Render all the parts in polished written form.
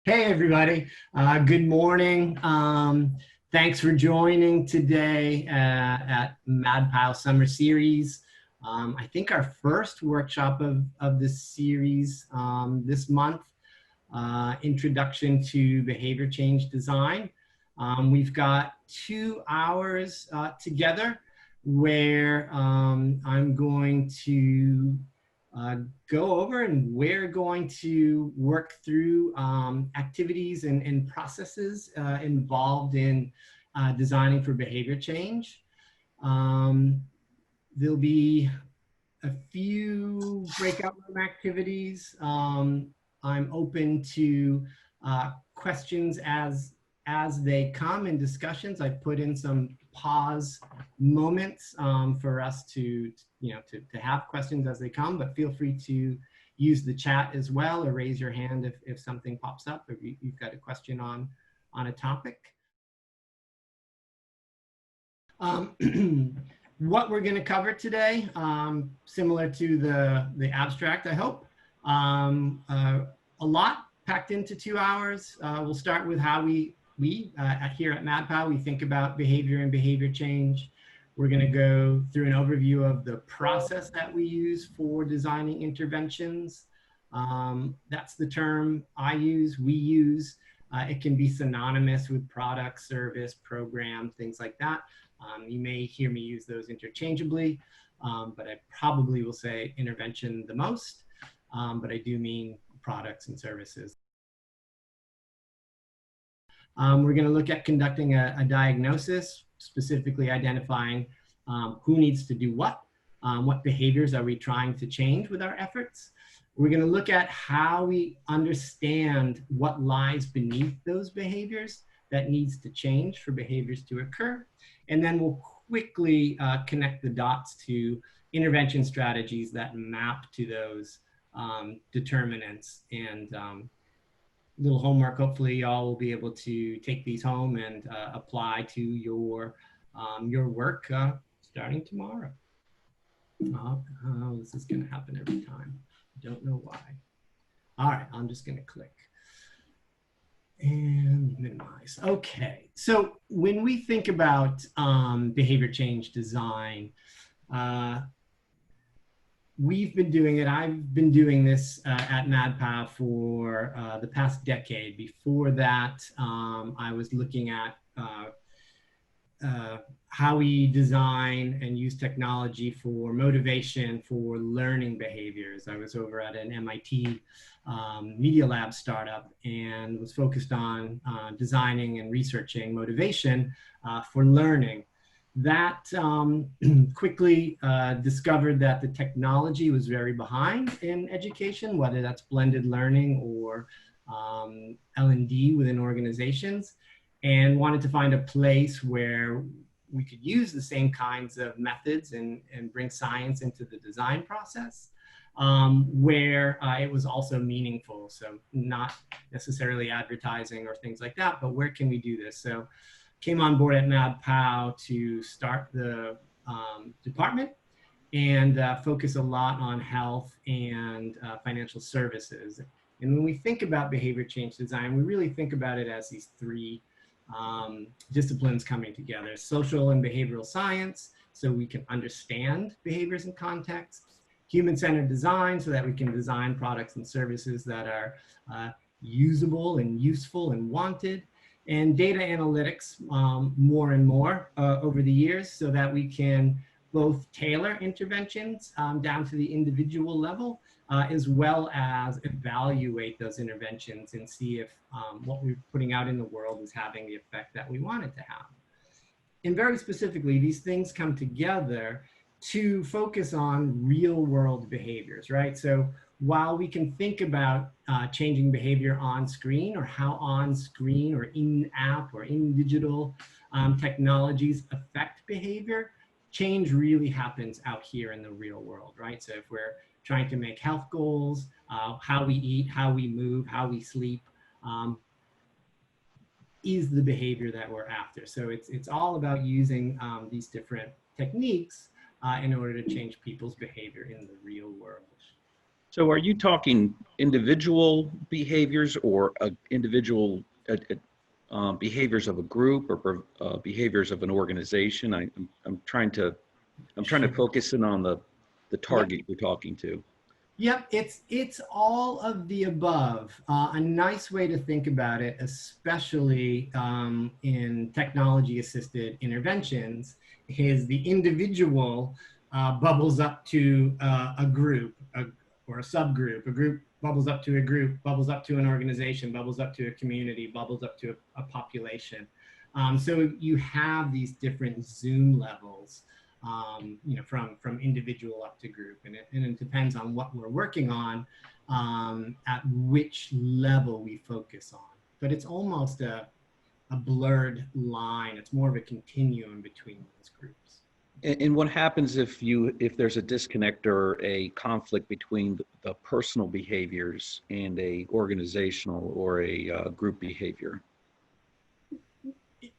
Hey, everybody. Good morning. Thanks for joining today at MadPile Summer Series. I think our first workshop of this series this month, Introduction to Behavior Change Design. We've got 2 hours together where I'm going to go over and we're going to work through activities and processes involved in designing for behavior change. There'll be a few breakout room activities. I'm open to questions as they come in discussions. I put in some pause moments for us to have questions as they come, but feel free to use the chat as well or raise your hand if something pops up, if you've got a question on a topic. What we're going to cover today, similar to the abstract, I hope. A lot packed into 2 hours. We'll start with how we here at MadPile, we think about behavior and behavior change. We're going to go through an overview of the process that we use for designing interventions. That's the term I use, we use. It can be synonymous with product, service, program, things like that. You may hear me use those interchangeably, but I probably will say intervention the most, but I do mean products and services. We're going to look at conducting a diagnosis, specifically identifying who needs to do what behaviors are we trying to change with our efforts. We're going to look at how we understand what lies beneath those behaviors that needs to change for behaviors to occur. And then we'll quickly connect the dots to intervention strategies that map to those determinants. And little homework, hopefully y'all will be able to take these home and apply to your work starting tomorrow. This is going to happen every time. Don't know why. All right, I'm just going to click and minimize. Okay, so when we think about behavior change design, we've been doing it. I've been doing this at MadPile for the past decade. Before that, I was looking at how we design and use technology for motivation for learning behaviors. I was over at an MIT Media Lab startup and was focused on designing and researching motivation for learning. That quickly discovered that the technology was very behind in education, whether that's blended learning or L&D within organizations, and wanted to find a place where we could use the same kinds of methods and bring science into the design process, where it was also meaningful. So not necessarily advertising or things like that, but where can we do this? So came on board at MadPile to start the department and focus a lot on health and financial services. And when we think about behavior change design, we really think about it as these 3 disciplines coming together: social and behavioral science, so we can understand behaviors and contexts; human-centered design, so that we can design products and services that are usable and useful and wanted; and data analytics more and more over the years, so that we can both tailor interventions down to the individual level, as well as evaluate those interventions and see if what we're putting out in the world is having the effect that we want it to have. And very specifically, these things come together to focus on real world behaviors, right? So while we can think about changing behavior on screen, or how on screen or in app or in digital technologies affect behavior, change really happens out here in the real world, right? So if we're trying to make health goals, how we eat, how we move, how we sleep, is the behavior that we're after. So it's all about using these different techniques in order to change people's behavior in the real world. So are you talking individual behaviors or individual behaviors of a group or behaviors of an organization? I'm trying to Sure. focus in on the Yep. target you're talking to. Yep, it's all of the above. A nice way to think about it, especially in technology-assisted interventions, is the individual bubbles up to a group or a subgroup. A group bubbles up to a group, bubbles up to an organization, bubbles up to a community, bubbles up to a population. So you have these different Zoom levels, from individual up to group, and it depends on what we're working on, at which level we focus on. But it's almost a blurred line. It's more of a continuum between those groups. And what happens if there's a disconnect or a conflict between the personal behaviors and a organizational or a group behavior?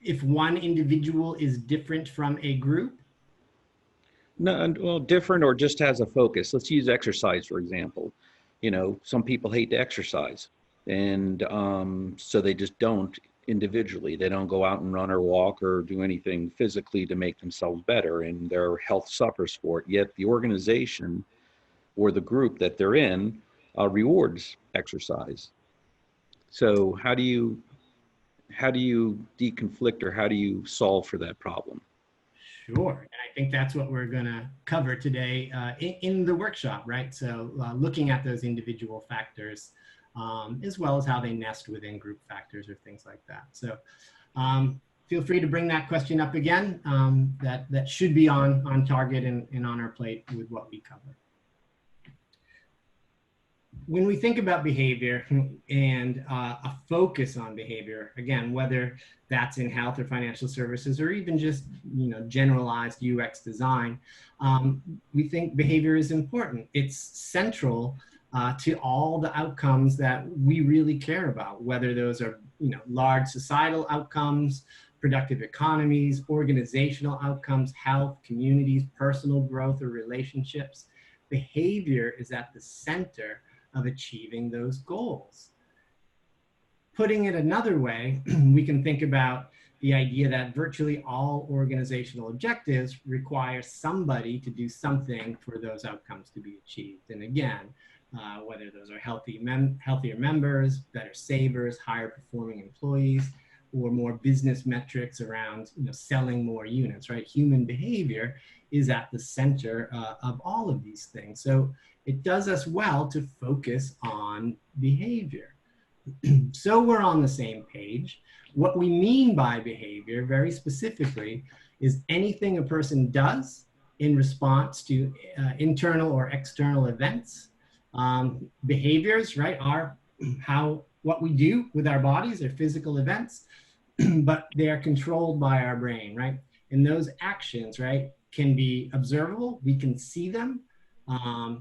If one individual is different from a group, No, well, different or just has a focus. Let's use exercise, for example. You know, some people hate to exercise, and so they just don't individually. They don't go out and run or walk or do anything physically to make themselves better, and their health suffers for it. Yet the organization or the group that they're in rewards exercise. So how do you deconflict or how do you solve for that problem? sure. And I think that's what we're going to cover today in the workshop, right? So looking at those individual factors, as well as how they nest within group factors or things like that. So feel free to bring that question up again. That should be on target and on our plate with what we cover. When we think about behavior and a focus on behavior, again, whether that's in health or financial services or even just generalized UX design, we think behavior is important. It's central to all the outcomes that we really care about, whether those are large societal outcomes, productive economies, organizational outcomes, health, communities, personal growth, or relationships. Behavior is at the center of achieving those goals. Putting it another way, we can think about the idea that virtually all organizational objectives require somebody to do something for those outcomes to be achieved. And again, whether those are healthier members, better savers, higher performing employees, or more business metrics around selling more units, right? Human behavior is at the center of all of these things. So it does us well to focus on behavior. So we're on the same page. What we mean by behavior, very specifically, is anything a person does in response to internal or external events. Behaviors, right, are what we do with our bodies, are physical events, but they are controlled by our brain, right? And those actions, right, can be observable. We can see them,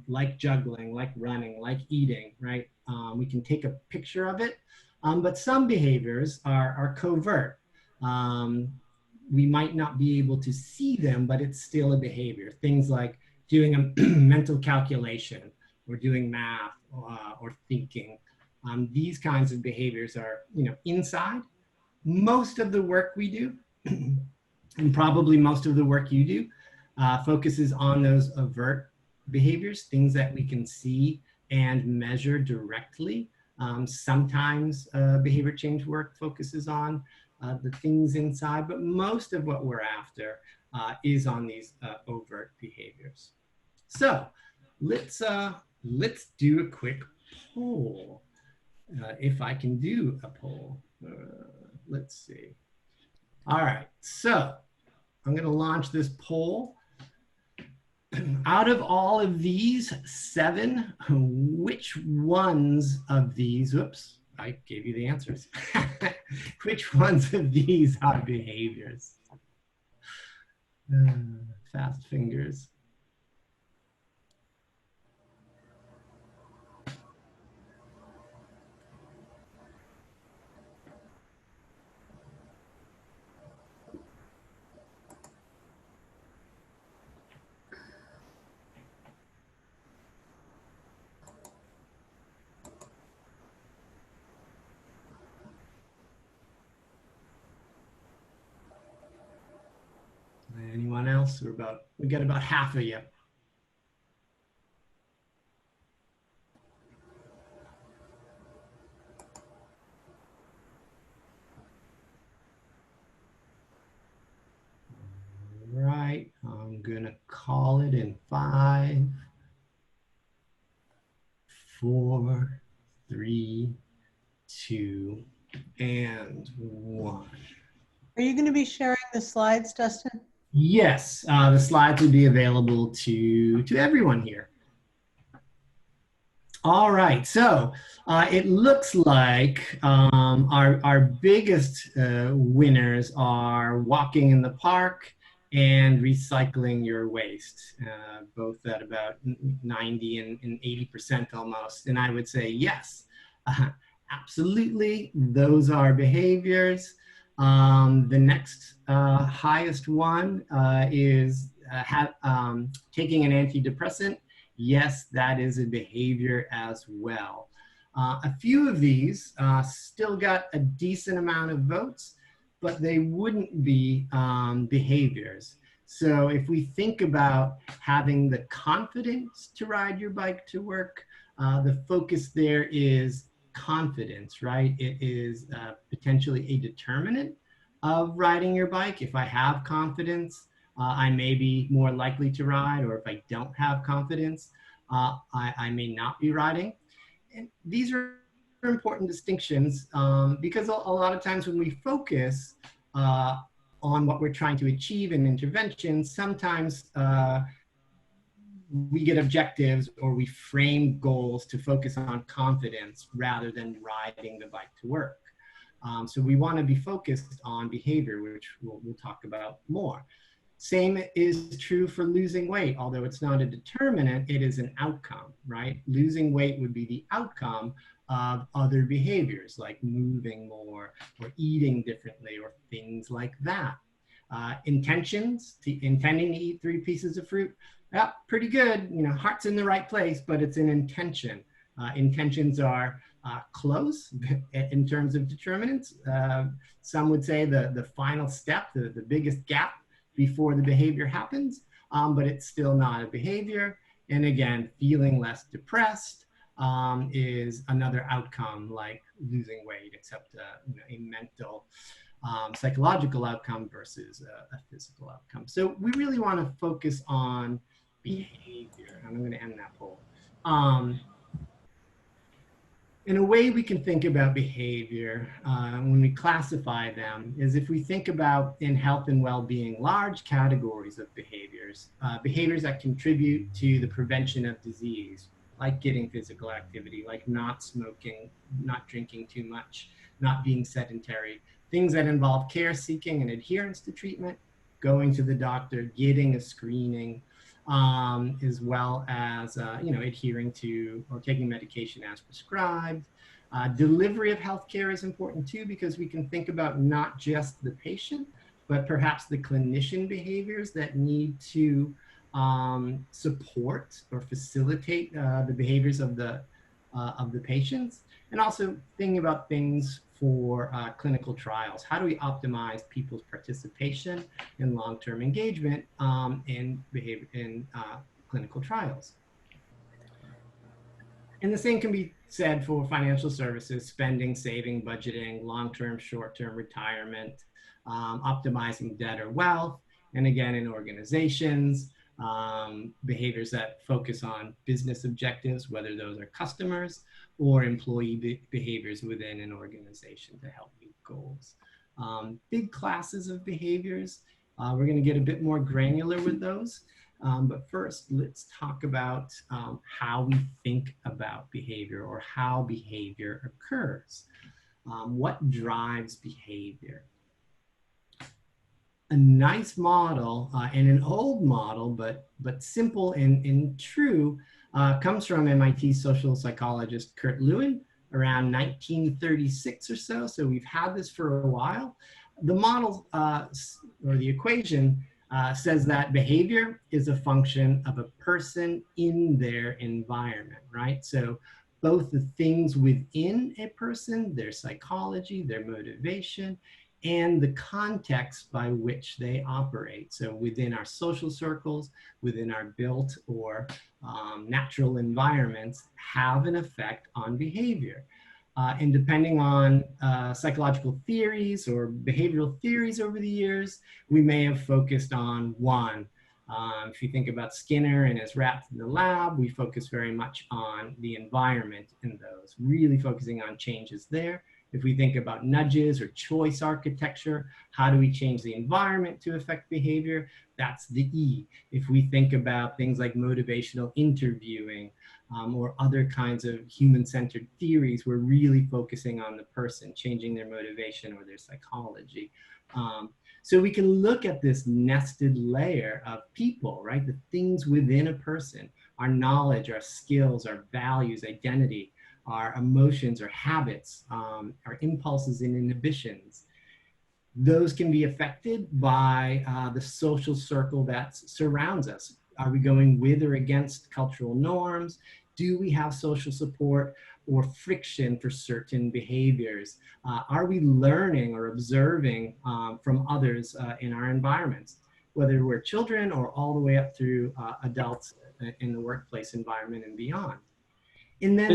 like juggling, like running, like eating, right? We can take a picture of it, but some behaviors are covert. We might not be able to see them, but it's still a behavior. Things like doing a mental calculation or doing math or thinking. These kinds of behaviors are, inside. Most of the work we do, and probably most of the work you do, focuses on those overt behaviors, things that we can see and measure directly. Sometimes behavior change work focuses on the things inside, but most of what we're after is on these overt behaviors. So let's do a quick poll. If I can do a poll, let's see. All right, so I'm going to launch this poll. Out of all of these 7, which ones of these, whoops, I gave you the answers. Which ones of these are behaviors? Fast fingers. else? We got about half of you. All right, I'm gonna call it in 5, 4, 3, 2, and 1. Are you going to be sharing the slides, Dustin? Yes, the slides will be available to everyone here. All right, so it looks like our biggest winners are walking in the park and recycling your waste, both at about 90 and 80% almost. And I would say yes, absolutely, those are behaviors. The next highest one is taking an antidepressant. Yes, that is a behavior as well. A few of these still got a decent amount of votes, but they wouldn't be behaviors. So if we think about having the confidence to ride your bike to work, the focus there is confidence, right? It is potentially a determinant of riding your bike. If I have confidence, I may be more likely to ride, or if I don't have confidence, I may not be riding. And these are important distinctions because a lot of times when we focus on what we're trying to achieve in interventions, sometimes we get objectives or we frame goals to focus on confidence rather than riding the bike to work. So we want to be focused on behavior, which we'll talk about more. Same is true for losing weight. Although it's not a determinant, it is an outcome, right? Losing weight would be the outcome of other behaviors like moving more or eating differently or things like that. Intentions, intending to eat 3 pieces of fruit, yeah, pretty good. You know, heart's in the right place, but it's an intention. Intentions are close in terms of determinants. Some would say the final step, the biggest gap before the behavior happens, but it's still not a behavior. And again, feeling less depressed is another outcome like losing weight, except a mental, psychological outcome versus a physical outcome. So we really want to focus on behavior. I'm going to end that poll. In a way we can think about behavior when we classify them is if we think about in health and well-being large categories of behaviors, behaviors that contribute to the prevention of disease, like getting physical activity, like not smoking, not drinking too much, not being sedentary, things that involve care seeking and adherence to treatment, going to the doctor, getting a screening, as well as adhering to or taking medication as prescribed. Delivery of healthcare is important too, because we can think about not just the patient, but perhaps the clinician behaviors that need to support or facilitate the behaviors of the patients, and also thinking about things for clinical trials. How do we optimize people's participation in long-term engagement in clinical trials? And the same can be said for financial services, spending, saving, budgeting, long-term, short-term retirement, optimizing debt or wealth, and again, in organizations, behaviors that focus on business objectives, whether those are customers or employee behaviors within an organization to help meet goals. Big classes of behaviors. We're going to get a bit more granular with those. But first, let's talk about how we think about behavior or how behavior occurs. What drives behavior? A nice model and an old model, but simple and true, comes from MIT social psychologist Kurt Lewin around 1936 or so. So we've had this for a while. The model or the equation says that behavior is a function of a person in their environment, right? So both the things within a person, their psychology, their motivation, and the context by which they operate. So within our social circles, within our built or natural environments, have an effect on behavior. And depending on psychological theories or behavioral theories over the years, we may have focused on one. If you think about Skinner and his rats in the lab, we focus very much on the environment in those, really focusing on changes there. If we think about nudges or choice architecture, how do we change the environment to affect behavior? That's the E. If we think about things like motivational interviewing or other kinds of human-centered theories, we're really focusing on the person, changing their motivation or their psychology. So we can look at this nested layer of people, right? The things within a person, our knowledge, our skills, our values, identity, our emotions or habits, our impulses and inhibitions. Those can be affected by the social circle that surrounds us. Are we going with or against cultural norms? Do we have social support or friction for certain behaviors? Are we learning or observing from others in our environments, whether we're children or all the way up through adults in the workplace environment and beyond? And then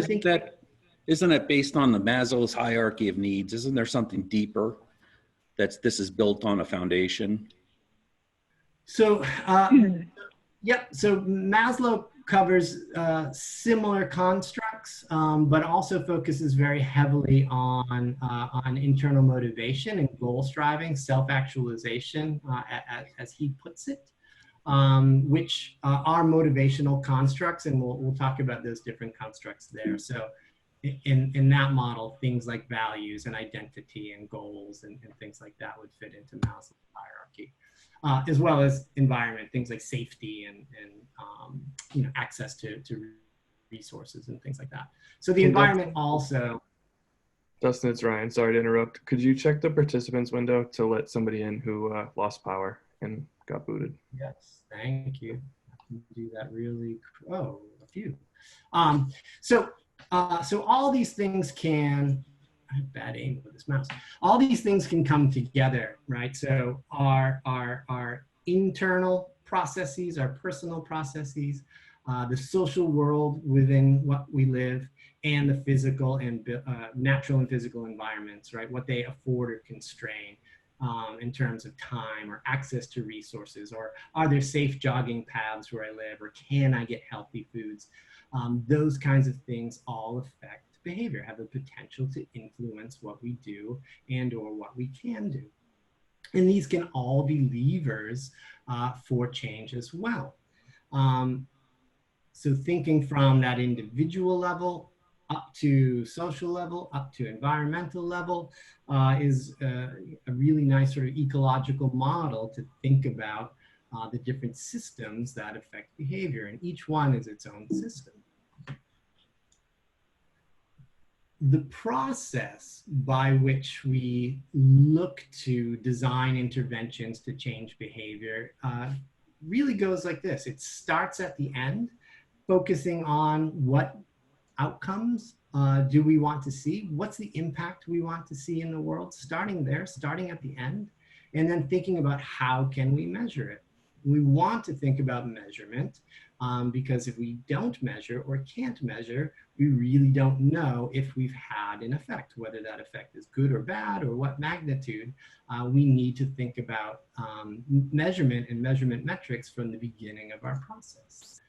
isn't that based on the Maslow's hierarchy of needs? Isn't there something deeper this is built on a foundation? So, yep. So Maslow covers similar constructs, but also focuses very heavily on internal motivation and goal striving, self-actualization, as he puts it, which are motivational constructs, and we'll talk about those different constructs there. So in that model, things like values and identity and goals and things like that would fit into Maslow's hierarchy, as well as environment, things like safety and you know, access to resources and things like that. So the environment also. Dustin, it's Ryan. Sorry to interrupt. Could you check the participants window to let somebody in who lost power and got booted? Yes, thank you. I can do that really. Oh, a few. So all these things can, I have bad aim with this mouse. All these things can come together, right? So our internal processes, our personal processes, the social world within what we live, and the physical and natural and physical environments, right? What they afford or constrain in terms of time or access to resources, or are there safe jogging paths where I live, or can I get healthy foods? Those kinds of things all affect behavior, have the potential to influence what we do and or what we can do. And these can all be levers for change as well. So thinking from that individual level up to social level, up to environmental level, is a really nice sort of ecological model to think about the different systems that affect behavior, and each one is its own system. The process by which we look to design interventions to change behavior really goes like this. It starts at the end, focusing on what outcomes do we want to see? What's the impact we want to see in the world? Starting there, starting at the end, and then thinking about how can we measure it? We want to think about measurement because if we don't measure or can't measure, we really don't know if we've had an effect, whether that effect is good or bad or what magnitude. We need to think about measurement and measurement metrics from the beginning of our process.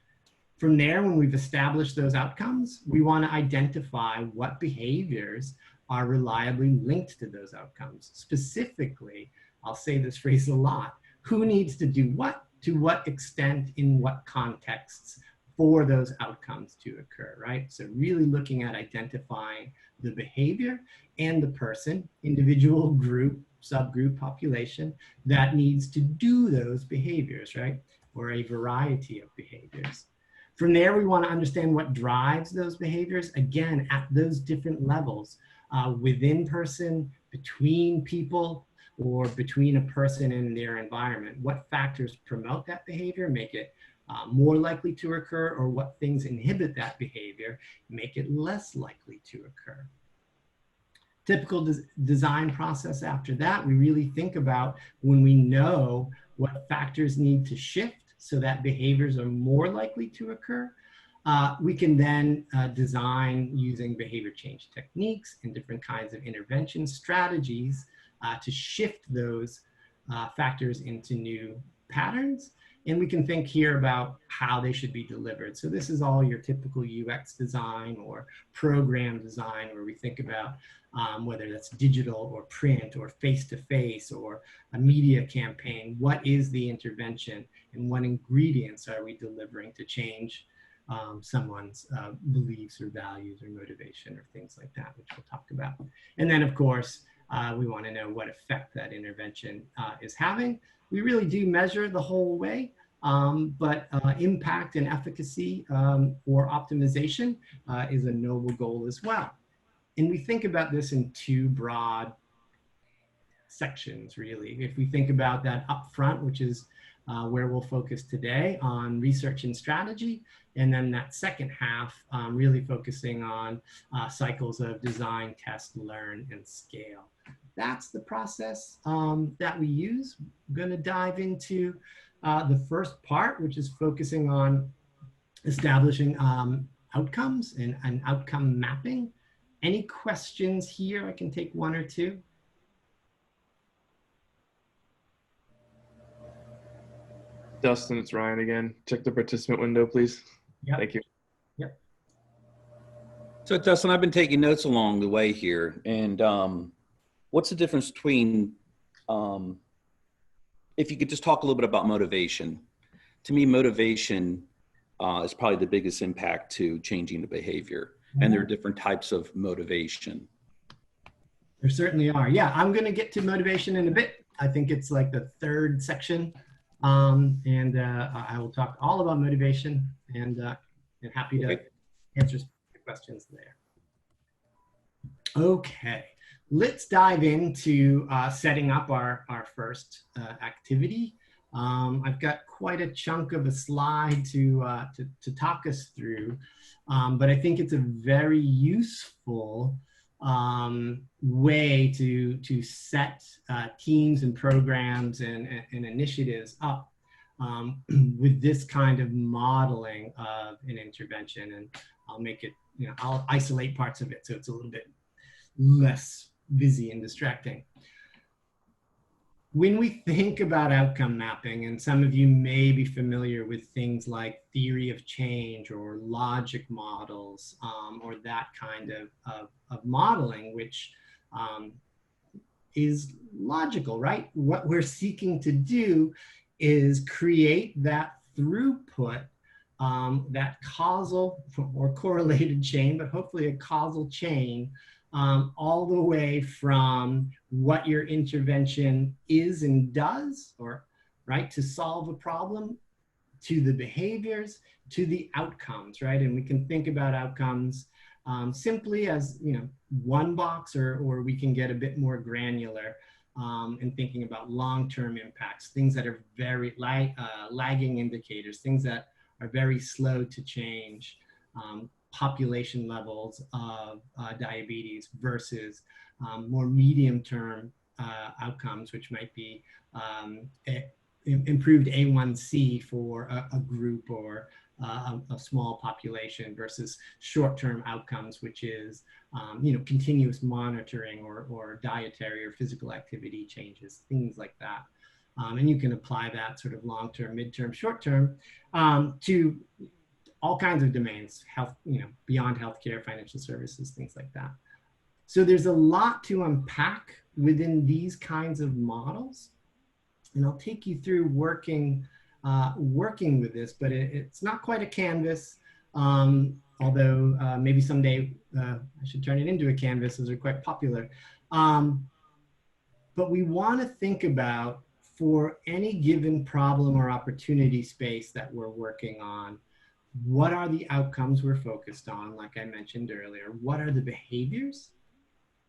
From there, when we've established those outcomes, we want to identify what behaviors are reliably linked to those outcomes. Specifically, I'll say this phrase a lot, who needs to do what, to what extent, in what contexts for those outcomes to occur, right? So really looking at identifying the behavior and the person, individual, group, subgroup, population that needs to do those behaviors, right? Or a variety of behaviors. From there, we want to understand what drives those behaviors, again, at those different levels, within person, between people, or between a person and their environment. What factors promote that behavior, make it more likely to occur, or what things inhibit that behavior, make it less likely to occur. Typical design process after that, we really think about when we know what factors need to shift so that behaviors are more likely to occur. We can then design using behavior change techniques and different kinds of intervention strategies to shift those factors into new patterns. And we can think here about how they should be delivered. So this is all your typical UX design or program design, where we think about whether that's digital or print or face-to-face or a media campaign. What is the intervention and what ingredients are we delivering to change someone's beliefs or values or motivation or things like that, which we'll talk about. And then, of course, we want to know what effect that intervention is having. We really do measure the whole way, but impact and efficacy or optimization is a noble goal as well. And we think about this in two broad sections, really. If we think about that upfront, which is where we'll focus today on research and strategy, and then that second half really focusing on cycles of design, test, learn, and scale. That's the process that we use. I'm going to dive into the first part, which is focusing on establishing outcomes and outcome mapping. Any questions here? I can take one or two. Dustin, it's Ryan again. Check the participant window, please. Yep. Thank you. Yep. So Dustin, I've been taking notes along the way here. And what's the difference between, if you could just talk a little bit about motivation. To me, motivation is probably the biggest impact to changing the behavior. And there are different types of motivation. There certainly are. Yeah, I'm going to get to motivation in a bit. I think it's like the third section. And I will talk all about motivation, and happy to answer questions there. Okay, let's dive into setting up our first activity. I've got quite a chunk of a slide to talk us through, but I think it's a very useful way to set teams and programs and initiatives up with this kind of modeling of an intervention. And I'll make it, I'll isolate parts of it so it's a little bit less busy and distracting. When we think about outcome mapping, and some of you may be familiar with things like theory of change or logic models, or that kind of modeling, which is logical, right? What we're seeking to do is create that throughput, that causal or correlated chain, but hopefully a causal chain, all the way from what your intervention is and does, or right, to solve a problem, to the behaviors, to the outcomes, right? And we can think about outcomes simply as, one box, or we can get a bit more granular in thinking about long-term impacts, things that are very lagging indicators, things that are very slow to change, population levels of diabetes versus more medium-term outcomes, which might be improved A1C for a group or a small population versus short-term outcomes, which is continuous monitoring or dietary or physical activity changes, things like that. And you can apply that sort of long-term, mid-term, short-term to all kinds of domains, health, beyond healthcare, financial services, things like that. So there's a lot to unpack within these kinds of models. And I'll take you through working with this, but it's not quite a canvas, although maybe someday I should turn it into a canvas, as they're quite popular. But we want to think about, for any given problem or opportunity space that we're working on, what are the outcomes we're focused on, like I mentioned earlier? What are the behaviors?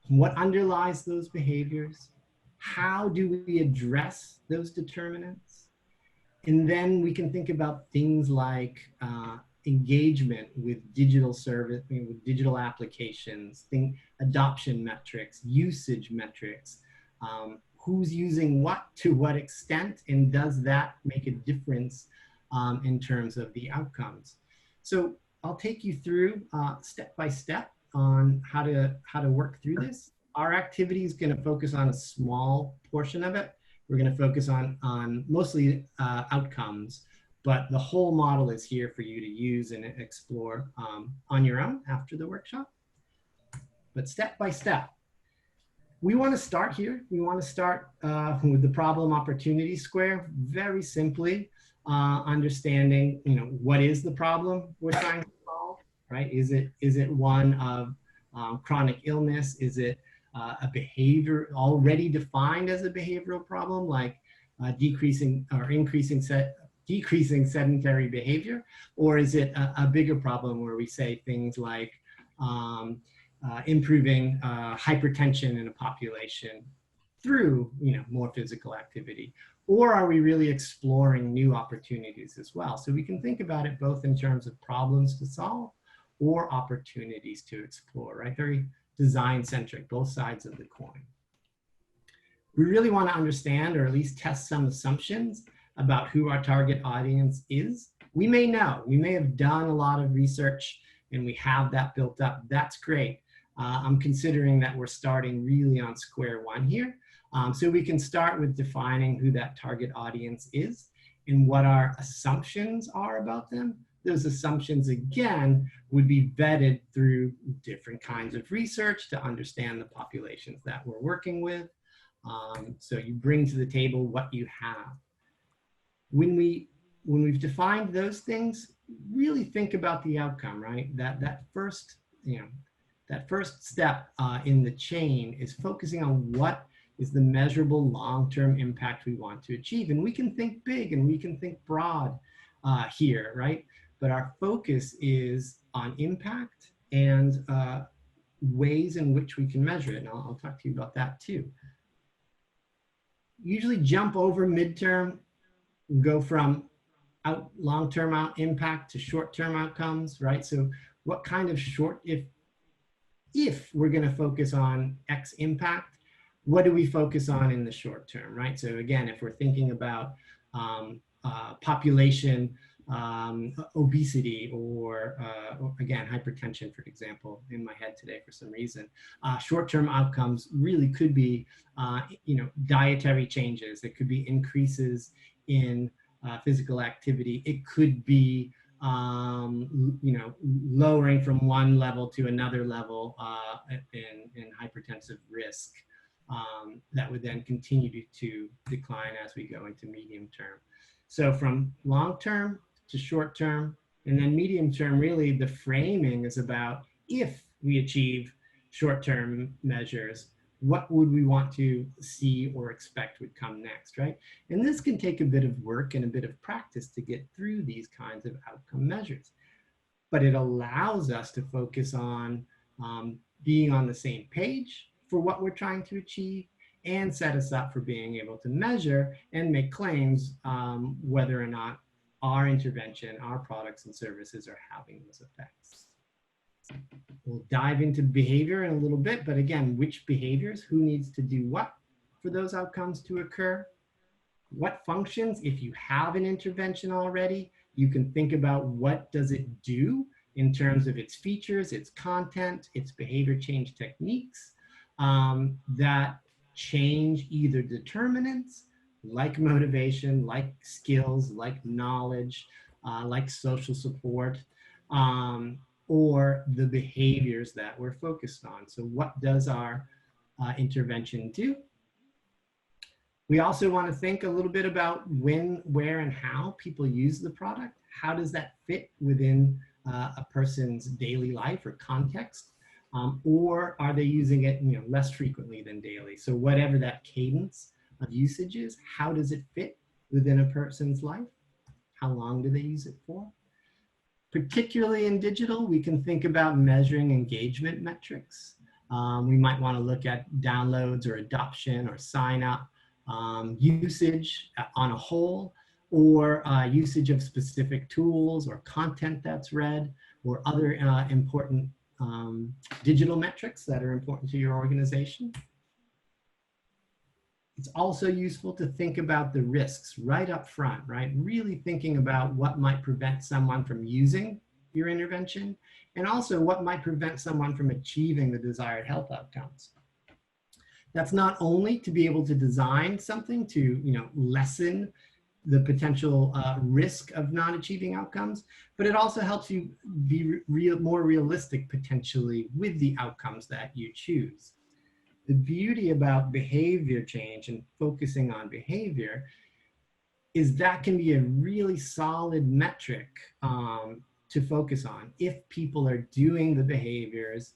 What underlies those behaviors? How do we address those determinants? And then we can think about things like engagement with digital service, with digital applications, adoption metrics, usage metrics, who's using what to what extent, and does that make a difference in terms of the outcomes? So I'll take you through step by step on how to work through this. Our activity is going to focus on a small portion of it. We're going to focus on mostly outcomes, but the whole model is here for you to use and explore on your own after the workshop. But step by step, we want to start here. We want to start with the problem opportunity square. Very simply, understanding, what is the problem we're trying to solve, right? Is it one of chronic illness? Is it a behavior already defined as a behavioral problem, like decreasing sedentary behavior? Or is it a bigger problem where we say things like improving hypertension in a population through more physical activity? Or are we really exploring new opportunities as well? So we can think about it both in terms of problems to solve or opportunities to explore, right? Very design-centric, both sides of the coin. We really want to understand, or at least test some assumptions about who our target audience is. We may know, we may have done a lot of research and we have that built up. That's great. I'm considering that we're starting really on square one here. So we can start with defining who that target audience is and what our assumptions are about them. Those assumptions, again, would be vetted through different kinds of research to understand the populations that we're working with. So you bring to the table what you have. When we've defined those things, really think about the outcome, right? That first step in the chain is focusing on what is the measurable long-term impact we want to achieve. And we can think big and we can think broad here, right? But our focus is on impact and ways in which we can measure it. And I'll talk to you about that too. Usually jump over midterm, go from long-term impact to short-term outcomes, right? So what kind of if we're going to focus on X impact, what do we focus on in the short term, right? So again, if we're thinking about population obesity or again, hypertension, for example, in my head today for some reason, short-term outcomes really could be, dietary changes. It could be increases in physical activity. It could be, lowering from one level to another level in hypertensive risk that would then continue to decline as we go into medium term. So from long term to short term, and then medium term, really the framing is about if we achieve short-term measures, what would we want to see or expect would come next, right? And this can take a bit of work and a bit of practice to get through these kinds of outcome measures. But it allows us to focus on being on the same page for what we're trying to achieve and set us up for being able to measure and make claims whether or not our intervention, our products and services are having those effects. We'll dive into behavior in a little bit, but again, which behaviors, who needs to do what for those outcomes to occur? What functions, if you have an intervention already, you can think about what does it do in terms of its features, its content, its behavior change techniques that change either determinants like motivation, like skills, like knowledge, like social support, or the behaviors that we're focused on. So what does our intervention do? We also want to think a little bit about when, where, and how people use the product. How does that fit within a person's daily life or context? Or are they using it less frequently than daily? So whatever that cadence of usage is, how does it fit within a person's life? How long do they use it for? Particularly in digital, we can think about measuring engagement metrics. We might want to look at downloads or adoption or sign up, usage on a whole, or usage of specific tools or content that's read, or other important digital metrics that are important to your organization. It's also useful to think about the risks right up front, right? Really thinking about what might prevent someone from using your intervention, and also what might prevent someone from achieving the desired health outcomes. That's not only to be able to design something to, lessen the potential risk of not achieving outcomes, but it also helps you be more realistic potentially with the outcomes that you choose. The beauty about behavior change and focusing on behavior is that can be a really solid metric to focus on if people are doing the behaviors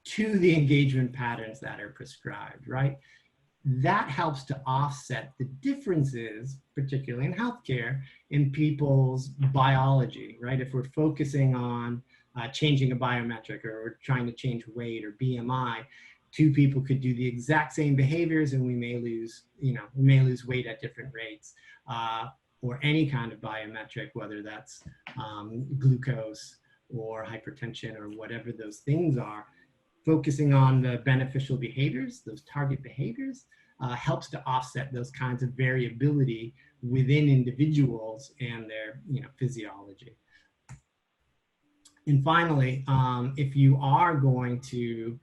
to the engagement patterns that are prescribed, right? That helps to offset the differences, particularly in healthcare, in people's biology, right? If we're focusing on changing a biometric, or we're trying to change weight or BMI, two people could do the exact same behaviors and we may lose, weight at different rates, or any kind of biometric, whether that's glucose or hypertension or whatever those things are. Focusing on the beneficial behaviors, those target behaviors, helps to offset those kinds of variability within individuals and their physiology. And finally, if you are going to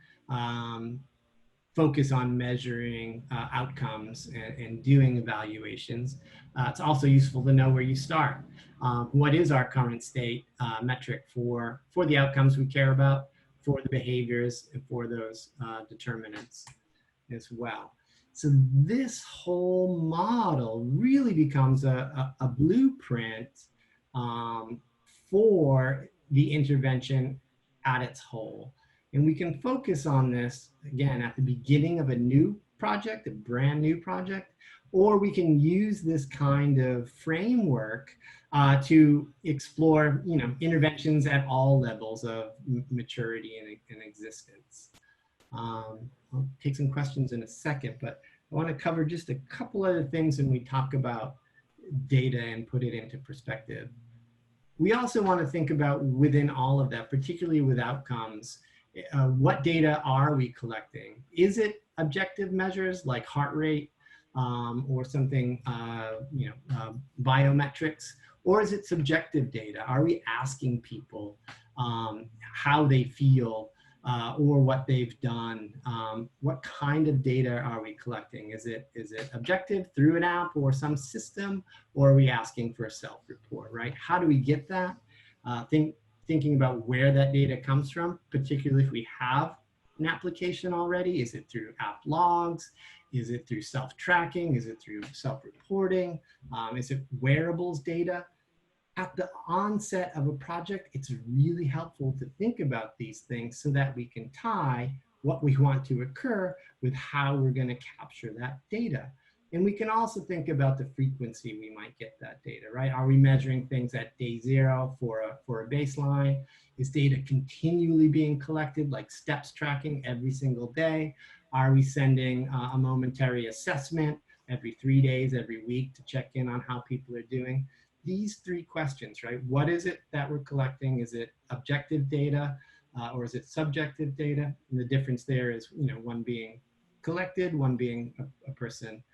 focus on measuring outcomes and doing evaluations, it's also useful to know where you start. What is our current state metric for the outcomes we care about, for the behaviors, and for those determinants as well. So this whole model really becomes a blueprint for the intervention at its whole. And we can focus on this, again, at the beginning of a new project, a brand new project, or we can use this kind of framework to explore, interventions at all levels of maturity and existence. I'll take some questions in a second, but I want to cover just a couple other things when we talk about data and put it into perspective. We also want to think about, within all of that, particularly with outcomes, what data are we collecting? Is it objective measures like heart rate or something, biometrics, or is it subjective data? Are we asking people how they feel or what they've done? What kind of data are we collecting? Is it objective through an app or some system, or are we asking for a self-report, right? How do we get that? Thinking about where that data comes from, particularly if we have an application already. Is it through app logs? Is it through self-tracking? Is it through self-reporting? Is it wearables data? At the onset of a project, it's really helpful to think about these things so that we can tie what we want to occur with how we're going to capture that data. And we can also think about the frequency we might get that data, right? Are we measuring things at day 0 for a baseline? Is data continually being collected, like steps tracking every single day? Are we sending a momentary assessment every 3 days, every week to check in on how people are doing? These 3 questions, right? What is it that we're collecting? Is it objective data or is it subjective data? And the difference there is, one being collected, one being a person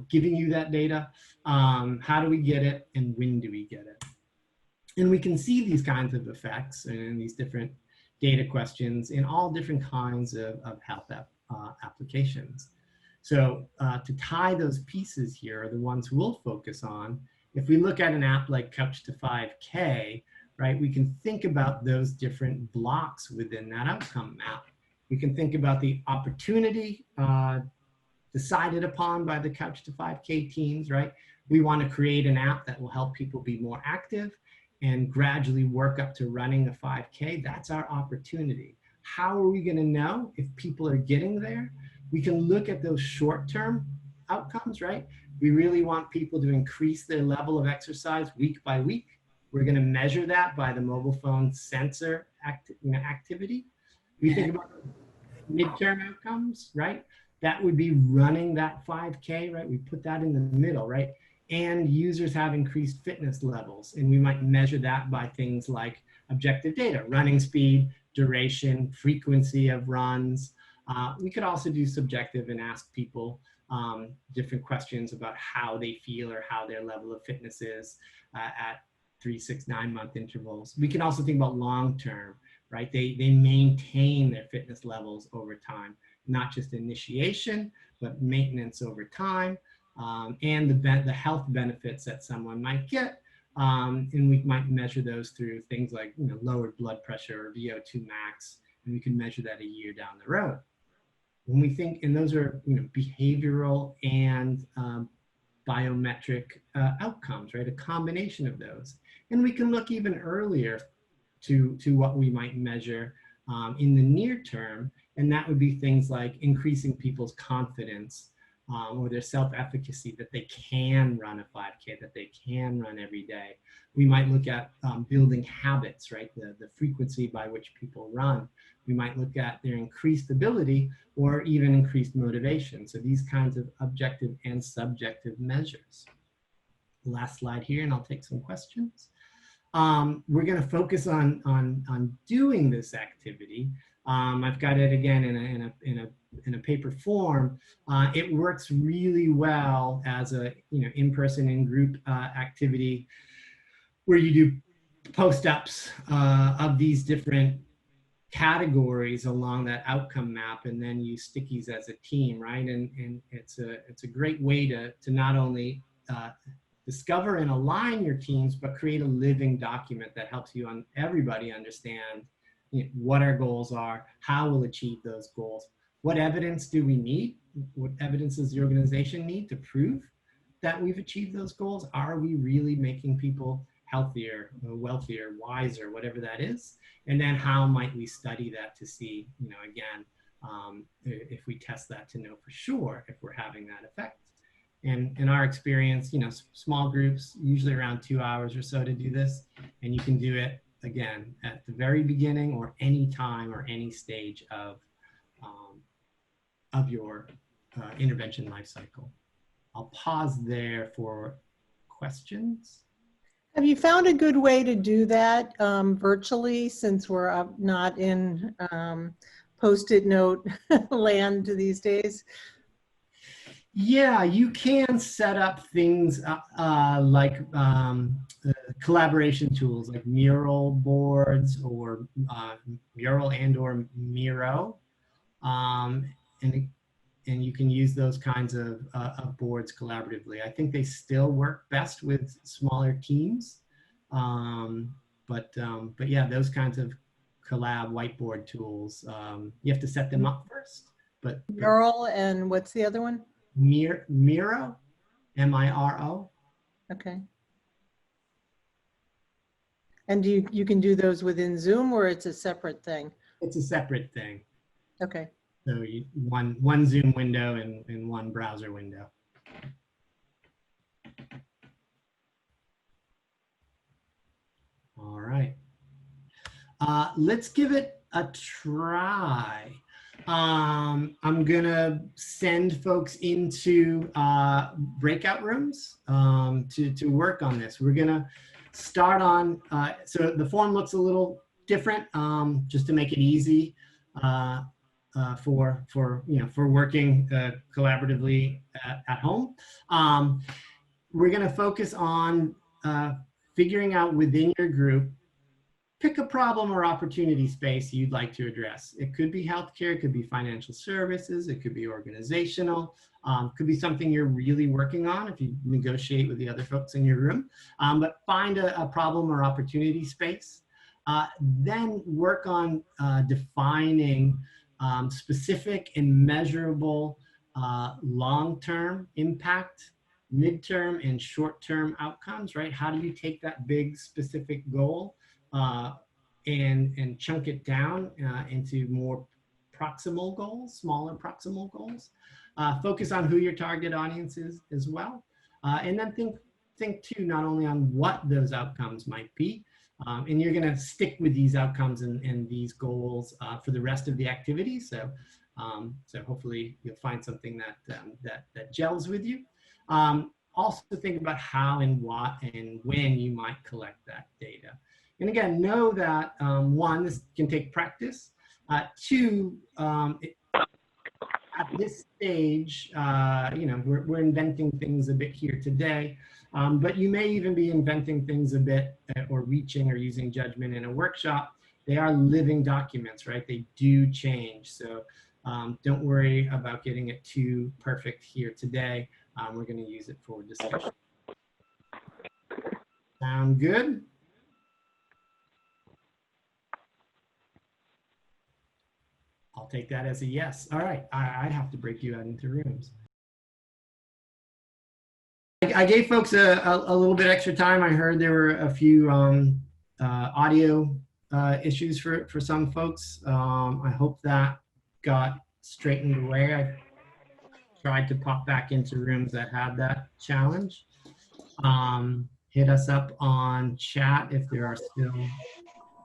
giving you that data. How do we get it and when do we get it? And we can see these kinds of effects and these different data questions in all different kinds of health applications. So to tie those pieces here are the ones we'll focus on. If we look at an app like Couch to 5K, right, we can think about those different blocks within that outcome map. We can think about the opportunity decided upon by the Couch to 5K teams, right? We want to create an app that will help people be more active and gradually work up to running a 5K. That's our opportunity. How are we going to know if people are getting there? We can look at those short-term outcomes, right? We really want people to increase their level of exercise week by week. We're going to measure that by the mobile phone sensor activity. We think about midterm outcomes, right? That would be running that 5K, right? We put that in the middle, right? and users have increased fitness levels. And we might measure that by things like objective data, running speed, duration, frequency of runs. We could also do subjective and ask people different questions about how they feel or how their level of fitness is at 3, 6, 9 month intervals. We can also think about long-term, right? They maintain their fitness levels over time, not just initiation, but maintenance over time, and the health benefits that someone might get. And we might measure those through things like, you know, lowered blood pressure or VO2 max, and we can measure that a year down the road. When we think, and those are, you know, behavioral and biometric outcomes, right? A combination of those. And we can look even earlier to what we might measure in the near term, and that would be things like increasing people's confidence or their self-efficacy that they can run a 5K, that they can run every day. We might look at building habits, right? The frequency by which people run. We might look at their increased ability or even increased motivation. So these kinds of objective and subjective measures. Last slide here, and I'll take some questions. We're going to focus on doing this activity. I've got it again in a paper form. It works really well as a, you know, in-person and group activity where you do post-ups of these different categories along that outcome map, and then use stickies as a team, right? And it's a great way to not only discover and align your teams, but create a living document that helps you on everybody understand, you know, what our goals are, how we'll achieve those goals, what evidence do we need, what evidence does the organization need to prove that we've achieved those goals? Are we really making people healthier, wealthier, wiser, whatever that is? And then how might we study that to see, you know, again, if we test that to know for sure if we're having that effect. And in our experience, you know, small groups, usually around 2 hours or so to do this. And you can do it, again, at the very beginning or any time or any stage of your intervention life cycle. I'll pause there for questions. Have you found a good way to do that virtually, since we're not in Post-it note land these days? Yeah, you can set up things like collaboration tools like mural boards or mural and or Miro. And you can use those kinds of boards collaboratively. I think they still work best with smaller teams. But yeah, those kinds of collab whiteboard tools, you have to set them up first. But Mural, and what's the other one? Miro, M-I-R-O. Okay. And you can do those within Zoom, or it's a separate thing? It's a separate thing. Okay. So one Zoom window and one browser window. All right. Let's give it a try. I'm gonna send folks into breakout rooms to work on this. We're gonna start on, so the form looks a little different, just to make it easy for working collaboratively at home. We're gonna focus on figuring out within your group, pick a problem or opportunity space you'd like to address. It could be healthcare, it could be financial services, it could be organizational, could be something you're really working on if you negotiate with the other folks in your room. But find a problem or opportunity space. Then work on defining specific and measurable long-term impact, midterm and short-term outcomes, right? How do you take that big specific goal and chunk it down into more proximal goals, smaller proximal goals? Focus on who your target audience is as well. And then think too, not only on what those outcomes might be, and you're gonna stick with these outcomes and these goals for the rest of the activity. So hopefully you'll find something that gels with you. also think about how and what and when you might collect that data. And again, know that one, this can take practice. Two, at this stage, you know, we're inventing things a bit here today, but you may even be inventing things a bit or reaching or using judgment in a workshop. They are living documents, right? They do change. So don't worry about getting it too perfect here today. We're going to use it for discussion. Sound good? I'll take that as a yes. All right, I have to break you out into rooms. I gave folks a little bit extra time. I heard there were a few audio issues for some folks. I hope that got straightened away. I tried to pop back into rooms that had that challenge. Hit us up on chat if there are still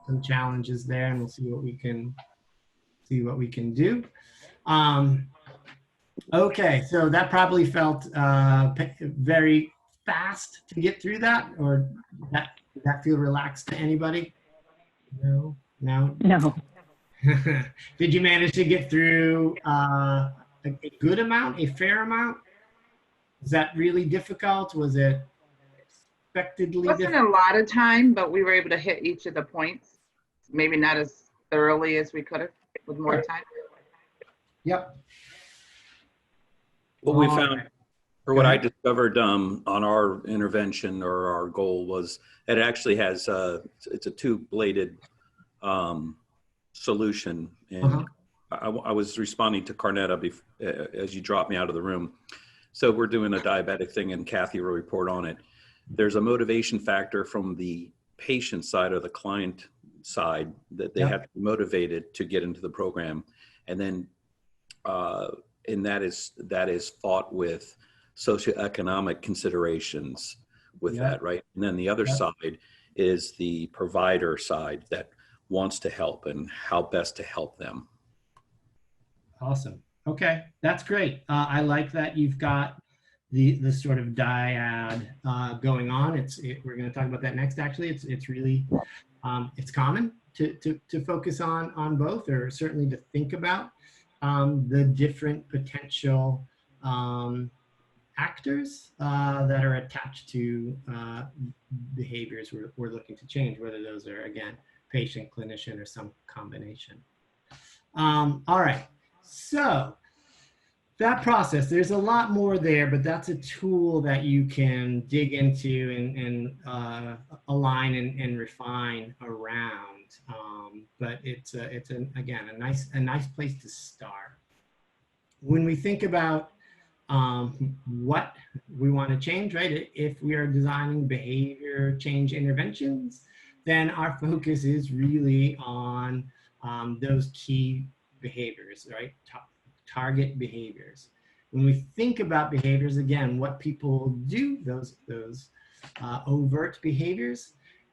some challenges there, and we'll see what we can do. Okay, so that probably felt very fast to get through that, or did that feel relaxed to anybody? No, no. No. Did you manage to get through a good amount, a fair amount? Was that really difficult? Was it expectedly It wasn't difficult? a lot of time, but we were able to hit each of the points. Maybe not as thoroughly as we could have with more time. Yep. What we All found, right. or Go what I ahead. discovered on our intervention or our goal was it actually has it's a two-bladed solution, and I was responding to Carnetta as you dropped me out of the room. So we're doing a diabetic thing, and Kathy will report on it. There's a motivation factor from the patient side or the client side that they have to be motivated to get into the program, and then and that is fought with socioeconomic considerations with that, right? And then the other side is the provider side that wants to help and how best to help them. Awesome. Okay, that's great. I like that you've got the sort of dyad going on. We're going to talk about that next. Actually, it's really it's common to focus on both, or certainly to think about the different potential actors that are attached to behaviors we're looking to change, whether those are, again, patient, clinician, or some combination. All right, so that process, there's a lot more there, but that's a tool that you can dig into and align and refine around. But it's again a nice place to start. When we think about what we want to change, right? If we are designing behavior change interventions, then our focus is really on those key behaviors, right? Target behaviors. When we think about behaviors, again, what people do, those overt behaviors,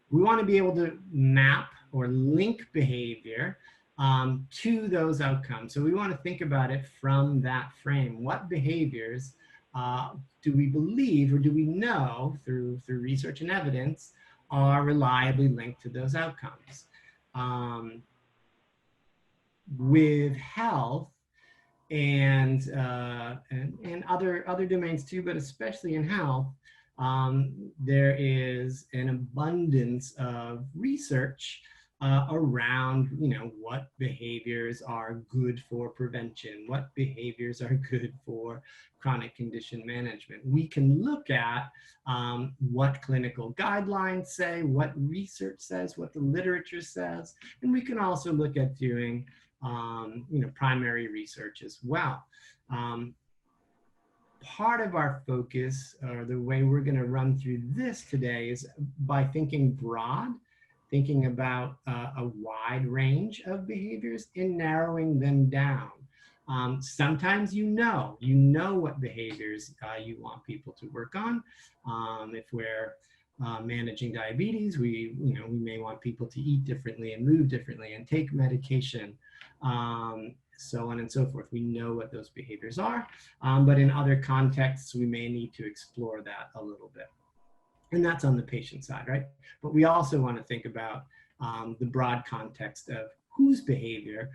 we want to be able to map or link behavior to those outcomes. So we want to think about it from that frame. What behaviors do we believe or do we know through research and evidence are reliably linked to those outcomes? With health and other domains too, but especially in health, there is an abundance of research around, what behaviors are good for prevention, what behaviors are good for chronic condition management. We can look at what clinical guidelines say, what research says, what the literature says, and we can also look at doing primary research as well. Part of our focus, or the way we're going to run through this today, is by thinking broad, thinking about a wide range of behaviors and narrowing them down. Sometimes you know what behaviors you want people to work on. If we're managing diabetes, we may want people to eat differently and move differently and take medication. so on and so forth. We know what those behaviors are, but in other contexts, we may need to explore that a little bit. And that's on the patient side, right? But we also want to think about the broad context of whose behavior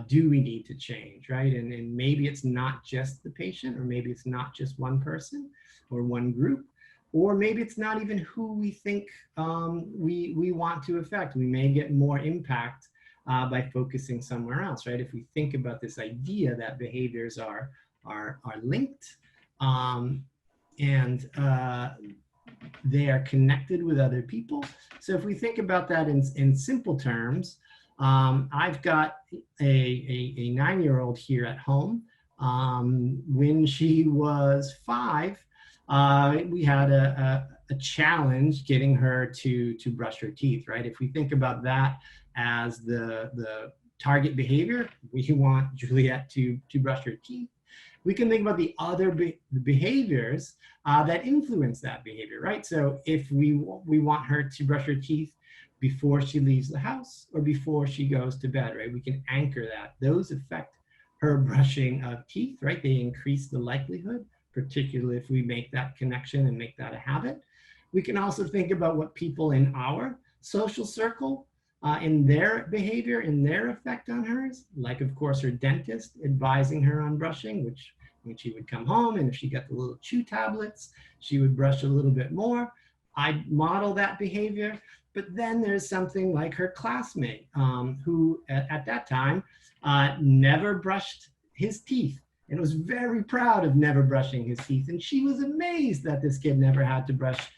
do we need to change, right? And maybe it's not just the patient, or maybe it's not just one person or one group, or maybe it's not even who we think we want to affect. We may get more impact by focusing somewhere else, right? If we think about this idea that behaviors are linked and they are connected with other people. So if we think about that in simple terms, I've got a 9-year-old here at home. When she was 5, we had a challenge getting her to brush her teeth, right? If we think about that as the target behavior, we want Juliet to brush her teeth. We can think about the other behaviors that influence that behavior, right? So if we want her to brush her teeth before she leaves the house or before she goes to bed, right? We can anchor that. Those affect her brushing of teeth, right? They increase the likelihood, particularly if we make that connection and make that a habit. We can also think about what people in our social circle, in their behavior, in their effect on hers, like of course her dentist advising her on brushing, which when she would come home and if she got the little chew tablets, she would brush a little bit more. I'd model that behavior. But then there's something like her classmate who at that time never brushed his teeth and was very proud of never brushing his teeth. And she was amazed that this kid never had to brush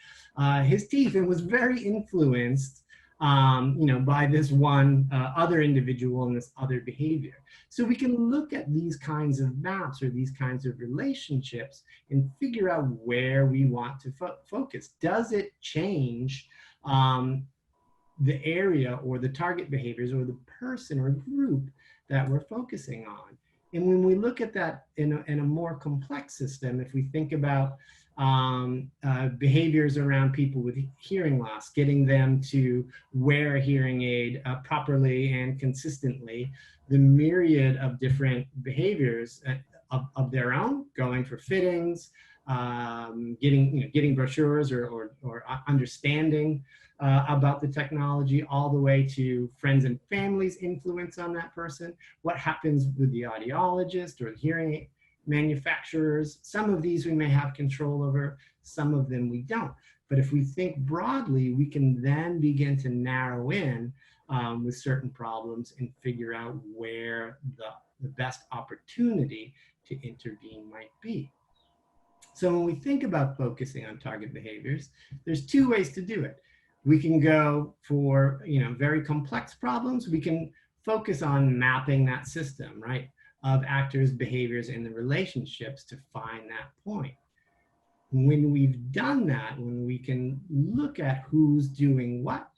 his teeth and was very influenced by this one other individual and this other behavior. So we can look at these kinds of maps or these kinds of relationships and figure out where we want to focus. Does it change the area or the target behaviors or the person or group that we're focusing on? And when we look at that in a more complex system, if we think about behaviors around people with hearing loss, getting them to wear a hearing aid properly and consistently, the myriad of different behaviors of their own, going for fittings, getting brochures or understanding about the technology, all the way to friends and family's influence on that person, what happens with the audiologist or the hearing manufacturers. Some of these we may have control over, some of them we don't. But if we think broadly, we can then begin to narrow in with certain problems and figure out where the best opportunity to intervene might be. So when we think about focusing on target behaviors, there's 2 ways to do it. We can go for very complex problems. We can focus on mapping that system, right, of actors' behaviors and the relationships to find that point. When we've done that, when we can look at who's doing what,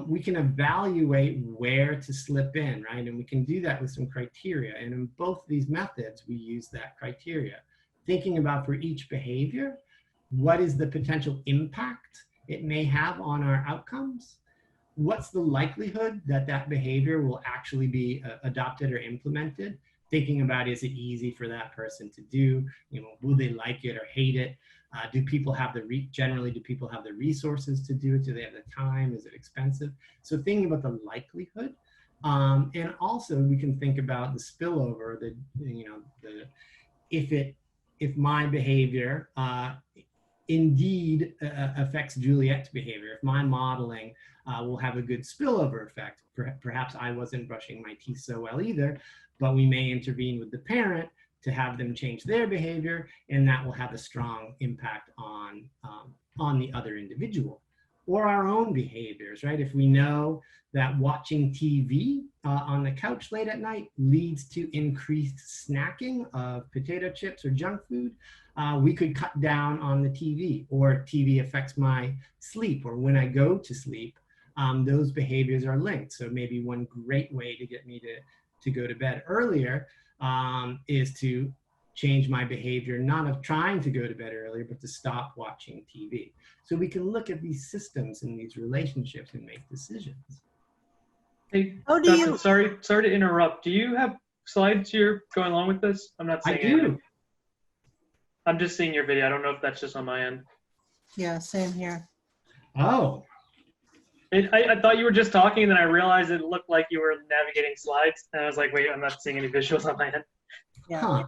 we can evaluate where to slip in, right? And we can do that with some criteria. And in both these methods, we use that criteria. Thinking about for each behavior, what is the potential impact it may have on our outcomes? What's the likelihood that that behavior will actually be adopted or implemented? Thinking about, is it easy for that person to do? Will they like it or hate it? Do people have generally, do people have the resources to do it? Do they have the time? Is it expensive? So thinking about the likelihood. And also we can think about the spillover, if my behavior indeed affects Juliet's behavior, if my modeling will have a good spillover effect. Perhaps I wasn't brushing my teeth so well either, but we may intervene with the parent to have them change their behavior, and that will have a strong impact on the other individual. Or our own behaviors, right? If we know that watching TV on the couch late at night leads to increased snacking of potato chips or junk food, we could cut down on the TV. Or TV affects my sleep, or when I go to sleep, those behaviors are linked. So maybe one great way to get me to go to bed earlier is to change my behavior, not of trying to go to bed earlier, but to stop watching TV. So we can look at these systems and these relationships and make decisions. Hey, How do Dustin, you- sorry to interrupt. Do you have slides you're going along with this? I'm not I seeing anything. do. I'm just seeing your video. I don't know if that's just on my end. Yeah, same here. Oh, I thought you were just talking, and then I realized it looked like you were navigating slides, and I was like, wait, I'm not seeing any visuals on my end. Yeah. huh.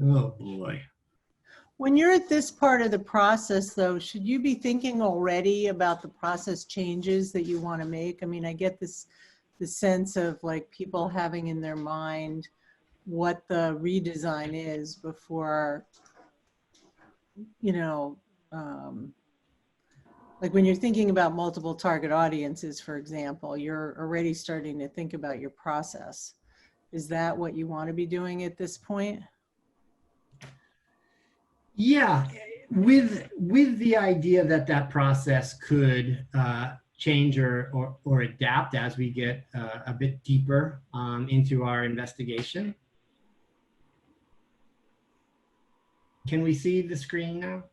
Oh boy. When you're at this part of the process, though, should you be thinking already about the process changes that you want to make? I mean, I get the sense of like people having in their mind what the redesign is before, you know, like when you're thinking about multiple target audiences, for example, you're already starting to think about your process. Is that what you want to be doing at this point? Yeah, with the idea that that process could change or adapt as we get a bit deeper into our investigation. Can we see the screen now?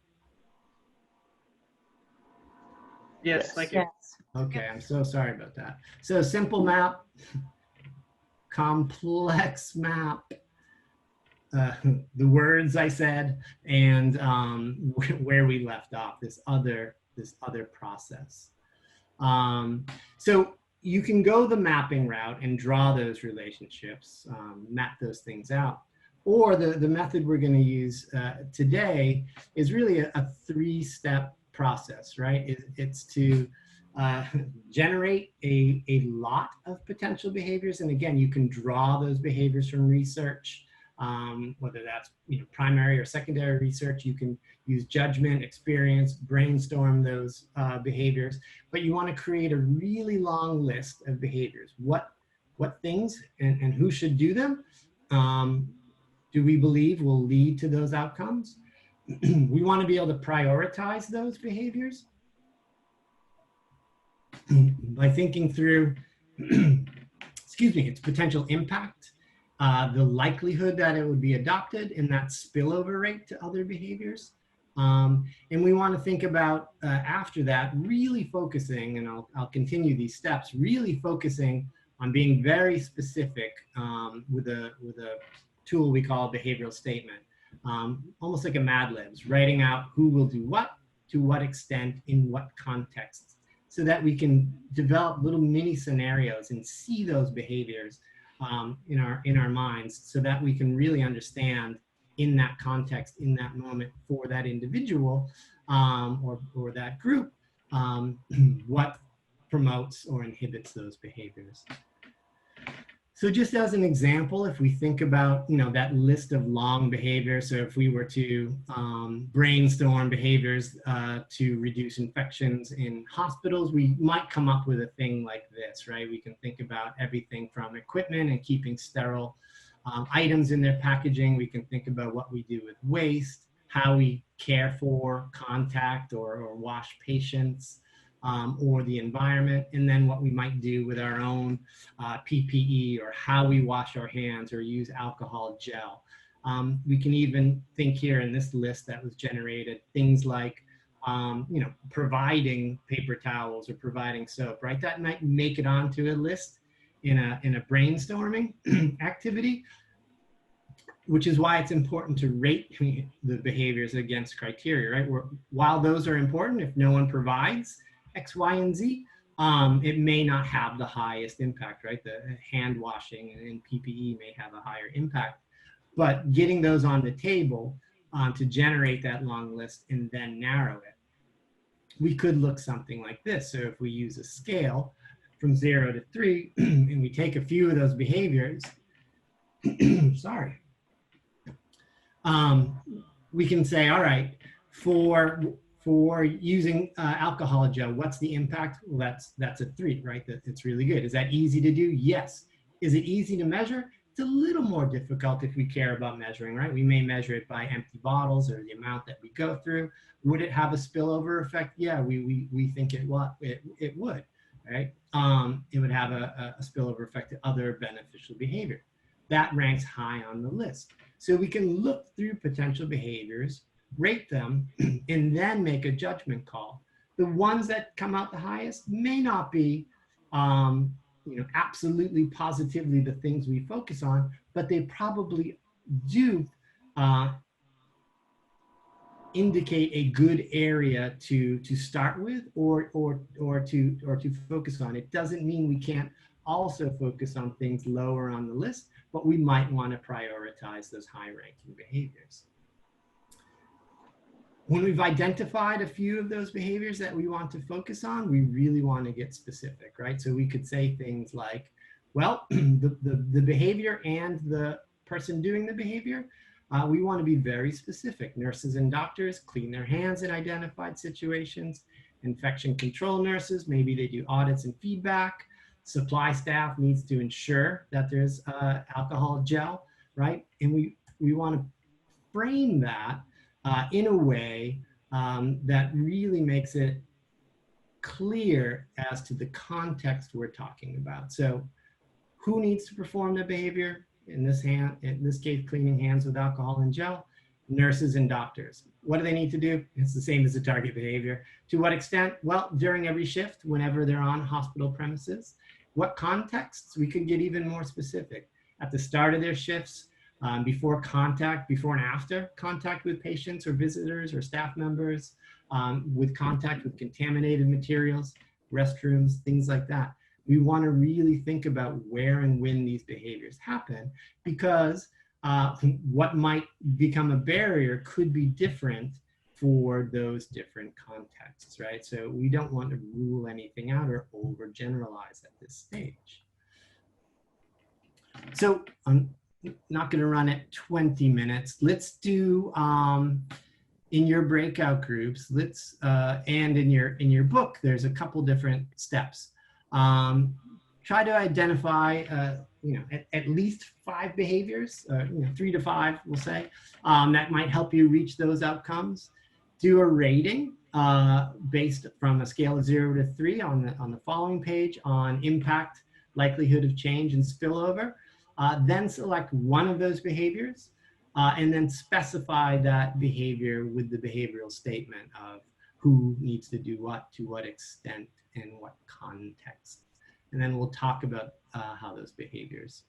Yes, thank you. Yes. Okay, I'm so sorry about that. So simple map, complex map, the words I said, and where we left off, this other process. So you can go the mapping route and draw those relationships, map those things out. Or the method we're going to use today is really a three-step process, right? It's to generate a lot of potential behaviors. And again, you can draw those behaviors from research, whether that's primary or secondary research. You can use judgment, experience, brainstorm those behaviors. But you want to create a really long list of behaviors. What things and who should do them do we believe will lead to those outcomes? We want to be able to prioritize those behaviors by thinking through, excuse me, its potential impact, the likelihood that it would be adopted, and that spillover rate to other behaviors. And we want to think about, after that, really focusing, and I'll continue these steps, really focusing on being very specific with a tool we call a behavioral statement, almost like a Mad Libs, writing out who will do what, to what extent, in what context, so that we can develop little mini scenarios and see those behaviors in our minds, so that we can really understand in that context, in that moment, for that individual or that group, what promotes or inhibits those behaviors. So just as an example, if we think about that list of long behaviors, so if we were to brainstorm behaviors to reduce infections in hospitals, we might come up with a thing like this, right? We can think about everything from equipment and keeping sterile items in their packaging. We can think about what we do with waste, how we care for, contact, or wash patients, or the environment, and then what we might do with our own PPE, or how we wash our hands or use alcohol gel. We can even think here in this list that was generated, things like providing paper towels or providing soap, right? That might make it onto a list in a brainstorming activity, which is why it's important to rate the behaviors against criteria, right? While those are important, if no one provides X, Y, and Z, it may not have the highest impact, right? The hand washing and PPE may have a higher impact, but getting those on the table to generate that long list and then narrow it, we could look something like this. So if we use a scale from 0 to 3, and we take a few of those behaviors, sorry, we can say, all right, for using alcohol gel, what's the impact? Well, that's a 3, right? That it's really good. Is that easy to do? Yes. Is it easy to measure? It's a little more difficult if we care about measuring, right? We may measure it by empty bottles or the amount that we go through. Would it have a spillover effect? Yeah, we think it would, right? It would have a spillover effect to other beneficial behavior. That ranks high on the list. So we can look through potential behaviors, rate them, and then make a judgment call. The ones that come out the highest may not be absolutely positively the things we focus on, but they probably do indicate a good area to start with or to focus on. It doesn't mean we can't also focus on things lower on the list, but we might want to prioritize those high-ranking behaviors. When we've identified a few of those behaviors that we want to focus on, we really want to get specific, right? So we could say things like, well, the behavior and the person doing the behavior, we want to be very specific. Nurses and doctors clean their hands in identified situations. Infection control nurses, maybe they do audits and feedback. Supply staff needs to ensure that there's alcohol gel, right? And we want to frame that in a way that really makes it clear as to the context we're talking about. So who needs to perform the behavior? In this case, cleaning hands with alcohol and gel, nurses and doctors. What do they need to do? It's the same as the target behavior. To what extent? Well, during every shift, whenever they're on hospital premises. What contexts? We could get even more specific. At the start of their shifts, before contact, before and after contact with patients or visitors or staff members, with contact with contaminated materials, restrooms, things like that. We want to really think about where and when these behaviors happen, because what might become a barrier could be different for those different contexts, right? So we don't want to rule anything out or overgeneralize at this stage. So I'm not going to run at 20 minutes. Let's do in your breakout groups. Let's and in your book, there's a couple different steps. Try to identify, at least 5 behaviors, 3 to 5, we'll say, that might help you reach those outcomes. Do a rating based from a scale of 0 to 3 on the following page on impact, likelihood of change, and spillover. Then select one of those behaviors and then specify that behavior with the behavioral statement of who needs to do what, to what extent, and what context. And then we'll talk about how those behaviors.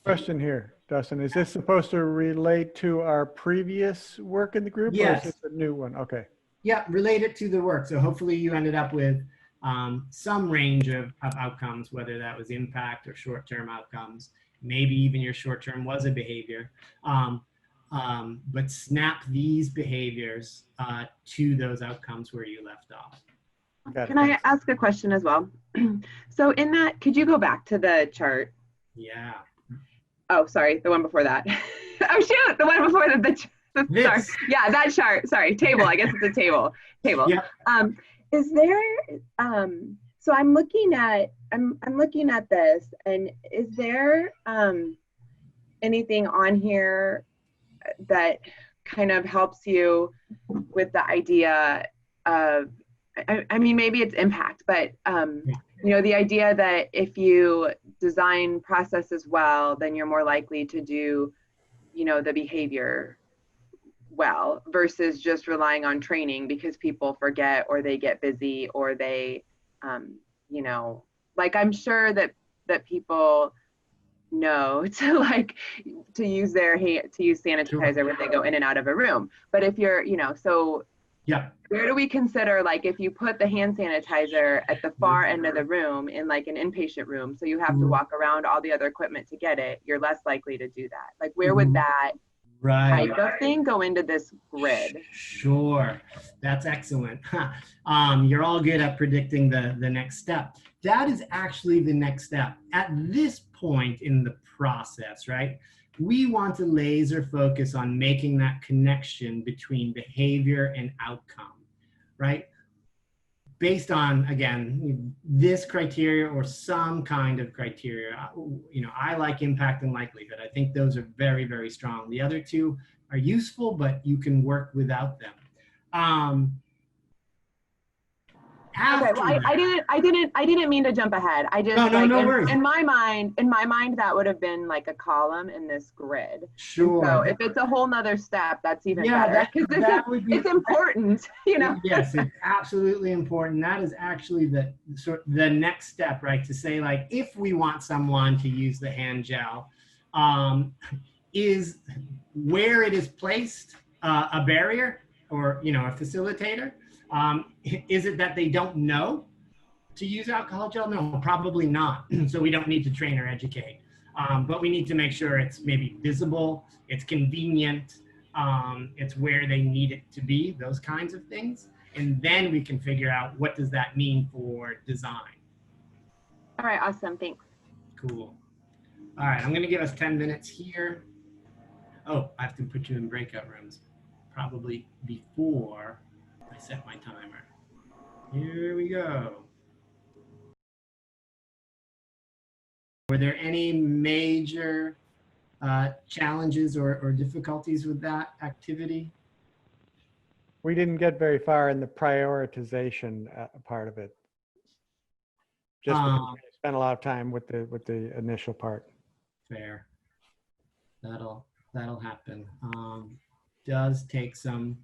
Question here, Dustin. Is this supposed to relate to our previous work in the group? Yes. Or is this a new one? Okay. Yeah, relate it to the work. So hopefully you ended up with some range of outcomes, whether that was impact or short-term outcomes. Maybe even your short-term was a behavior. But snap these behaviors to those outcomes where you left off. Can I ask a question as well? So in that, could you go back to the chart? Yeah. Oh, sorry, the one before that. Oh shoot, the one before the sorry. Yeah, that chart. Sorry, table. I guess it's a table. Yeah. Is there? So I'm looking at this, and is there anything on here that kind of helps you with the idea of? I mean, maybe it's impact, but the idea that if you design processes well, then you're more likely to do, the behavior well, versus just relying on training because people forget or they get busy or they, like I'm sure that people know to use sanitizer when they go in and out of a room. But if you're, yeah. Where do we consider, like, if you put the hand sanitizer at the far end of the room in like an inpatient room, so you have to walk around all the other equipment to get it, you're less likely to do that. Like, where would that type of thing go into this grid? Sure, that's excellent. You're all good at predicting the next step. That is actually the next step. At this point in the process, right? We want to laser focus on making that connection between behavior and outcome, right? Based on, again, this criteria or some kind of criteria. I like impact and likelihood. I think those are very, very strong. The other two are useful, but you can work without them. Okay, well, I didn't mean to jump ahead. I just no worries. In my mind, that would have been like a column in this grid. Sure. So if it's a whole nother step, that's even better because it's important, Yes, it's absolutely important. That is actually the next step, right? To say, like, if we want someone to use the hand gel, Is where it is placed a barrier or, you know, a facilitator? Is it that they don't know to use alcohol gel? No, probably not. So we don't need to train or educate. But we need to make sure it's maybe visible, it's convenient, it's where they need it to be, those kinds of things. And then we can figure out what does that mean for design. All right, awesome, thanks. Cool. All right, I'm gonna give us 10 minutes here. Oh, I have to put you in breakout rooms, probably before I set my timer. Here we go. Were there any major challenges or difficulties with that activity? We didn't get very far in the prioritization part of it. Just because we spent a lot of time with the initial part. Fair. That'll happen. Does take some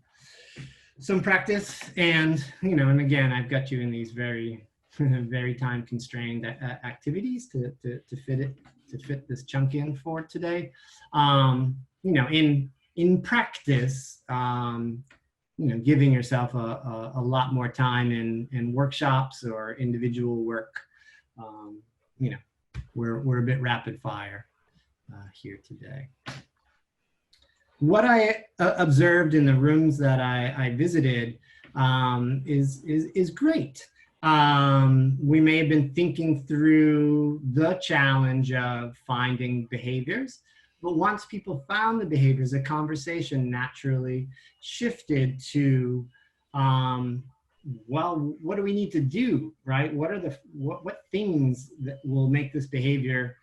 practice, and you know, and again, I've got you in these very very time constrained activities to fit this chunk in for today. You know, in practice, you know, giving yourself a lot more time in workshops or individual work. You know, we're a bit rapid fire here today. What I observed in the rooms that I visited is great. We may have been thinking through the challenge of finding behaviors, but once people found the behaviors, the conversation naturally shifted to, well, what do we need to do, right? What are what things that will make this behavior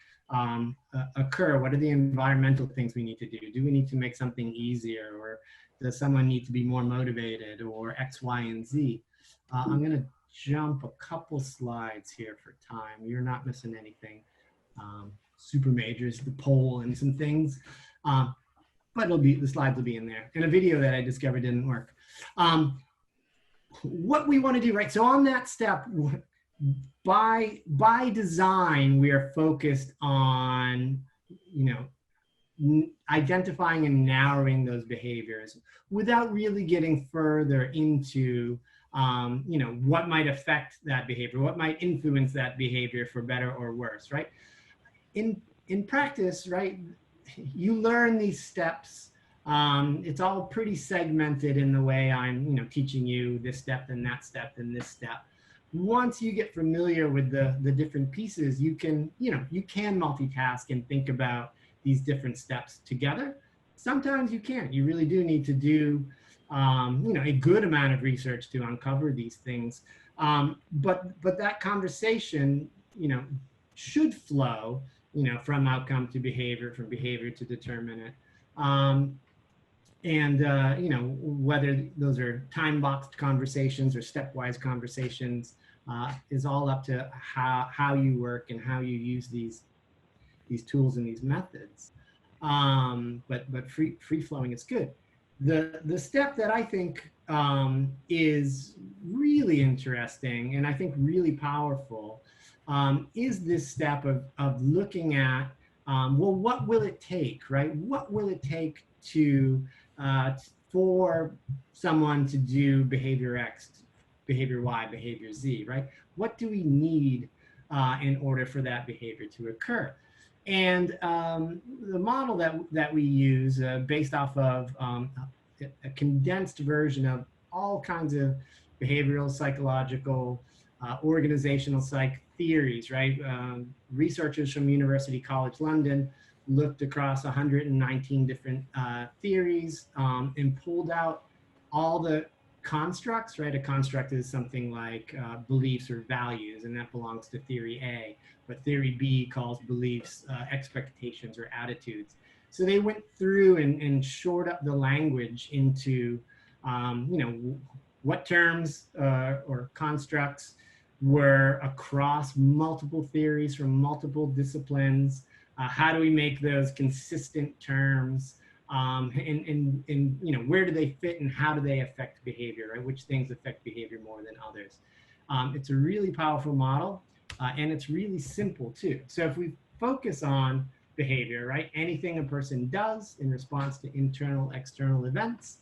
occur? What are the environmental things we need to do? Do we need to make something easier, or does someone need to be more motivated, or X, Y, and Z? I'm gonna jump a couple slides here for time. You're not missing anything super major. It's the poll and some things, but the slides will be in there. And a video that I discovered didn't work. What we want to do, right? So on that step, by design, we are focused on, you know, identifying and narrowing those behaviors without really getting further into, you know, what might affect that behavior, what might influence that behavior for better or worse, right? In practice, right, you learn these steps. It's all pretty segmented in the way I'm, you know, teaching you this step and that step and this step. Once you get familiar with the different pieces, you can, you know, you can multitask and think about these different steps together. Sometimes you can't. You really do need to do, you know, a good amount of research to uncover these things. But that conversation, you know, should flow, you know, from outcome to behavior, from behavior to determinant. You know, whether those are time-boxed conversations or stepwise conversations is all up to how you work and how you use these tools and these methods. But free-flowing is good. The step that I think is really interesting and I think really powerful is this step of looking at, well, what will it take, right? What will it take to for someone to do behavior X, behavior Y, behavior Z, right? What do we need in order for that behavior to occur? And the model that we use based off of a condensed version of all kinds of behavioral, psychological, organizational psych theories, right? Researchers from University College London looked across 119 different theories and pulled out all the constructs, right? A construct is something like beliefs or values, and that belongs to theory A. But theory B calls beliefs expectations or attitudes. So they went through and shored up the language into, you know, what terms or constructs were across multiple theories from multiple disciplines. How do we make those consistent terms? And you know, where do they fit and how do they affect behavior, right? Which things affect behavior more than others? It's a really powerful model and it's really simple too. So if we focus on behavior, right? Anything a person does in response to internal, external events.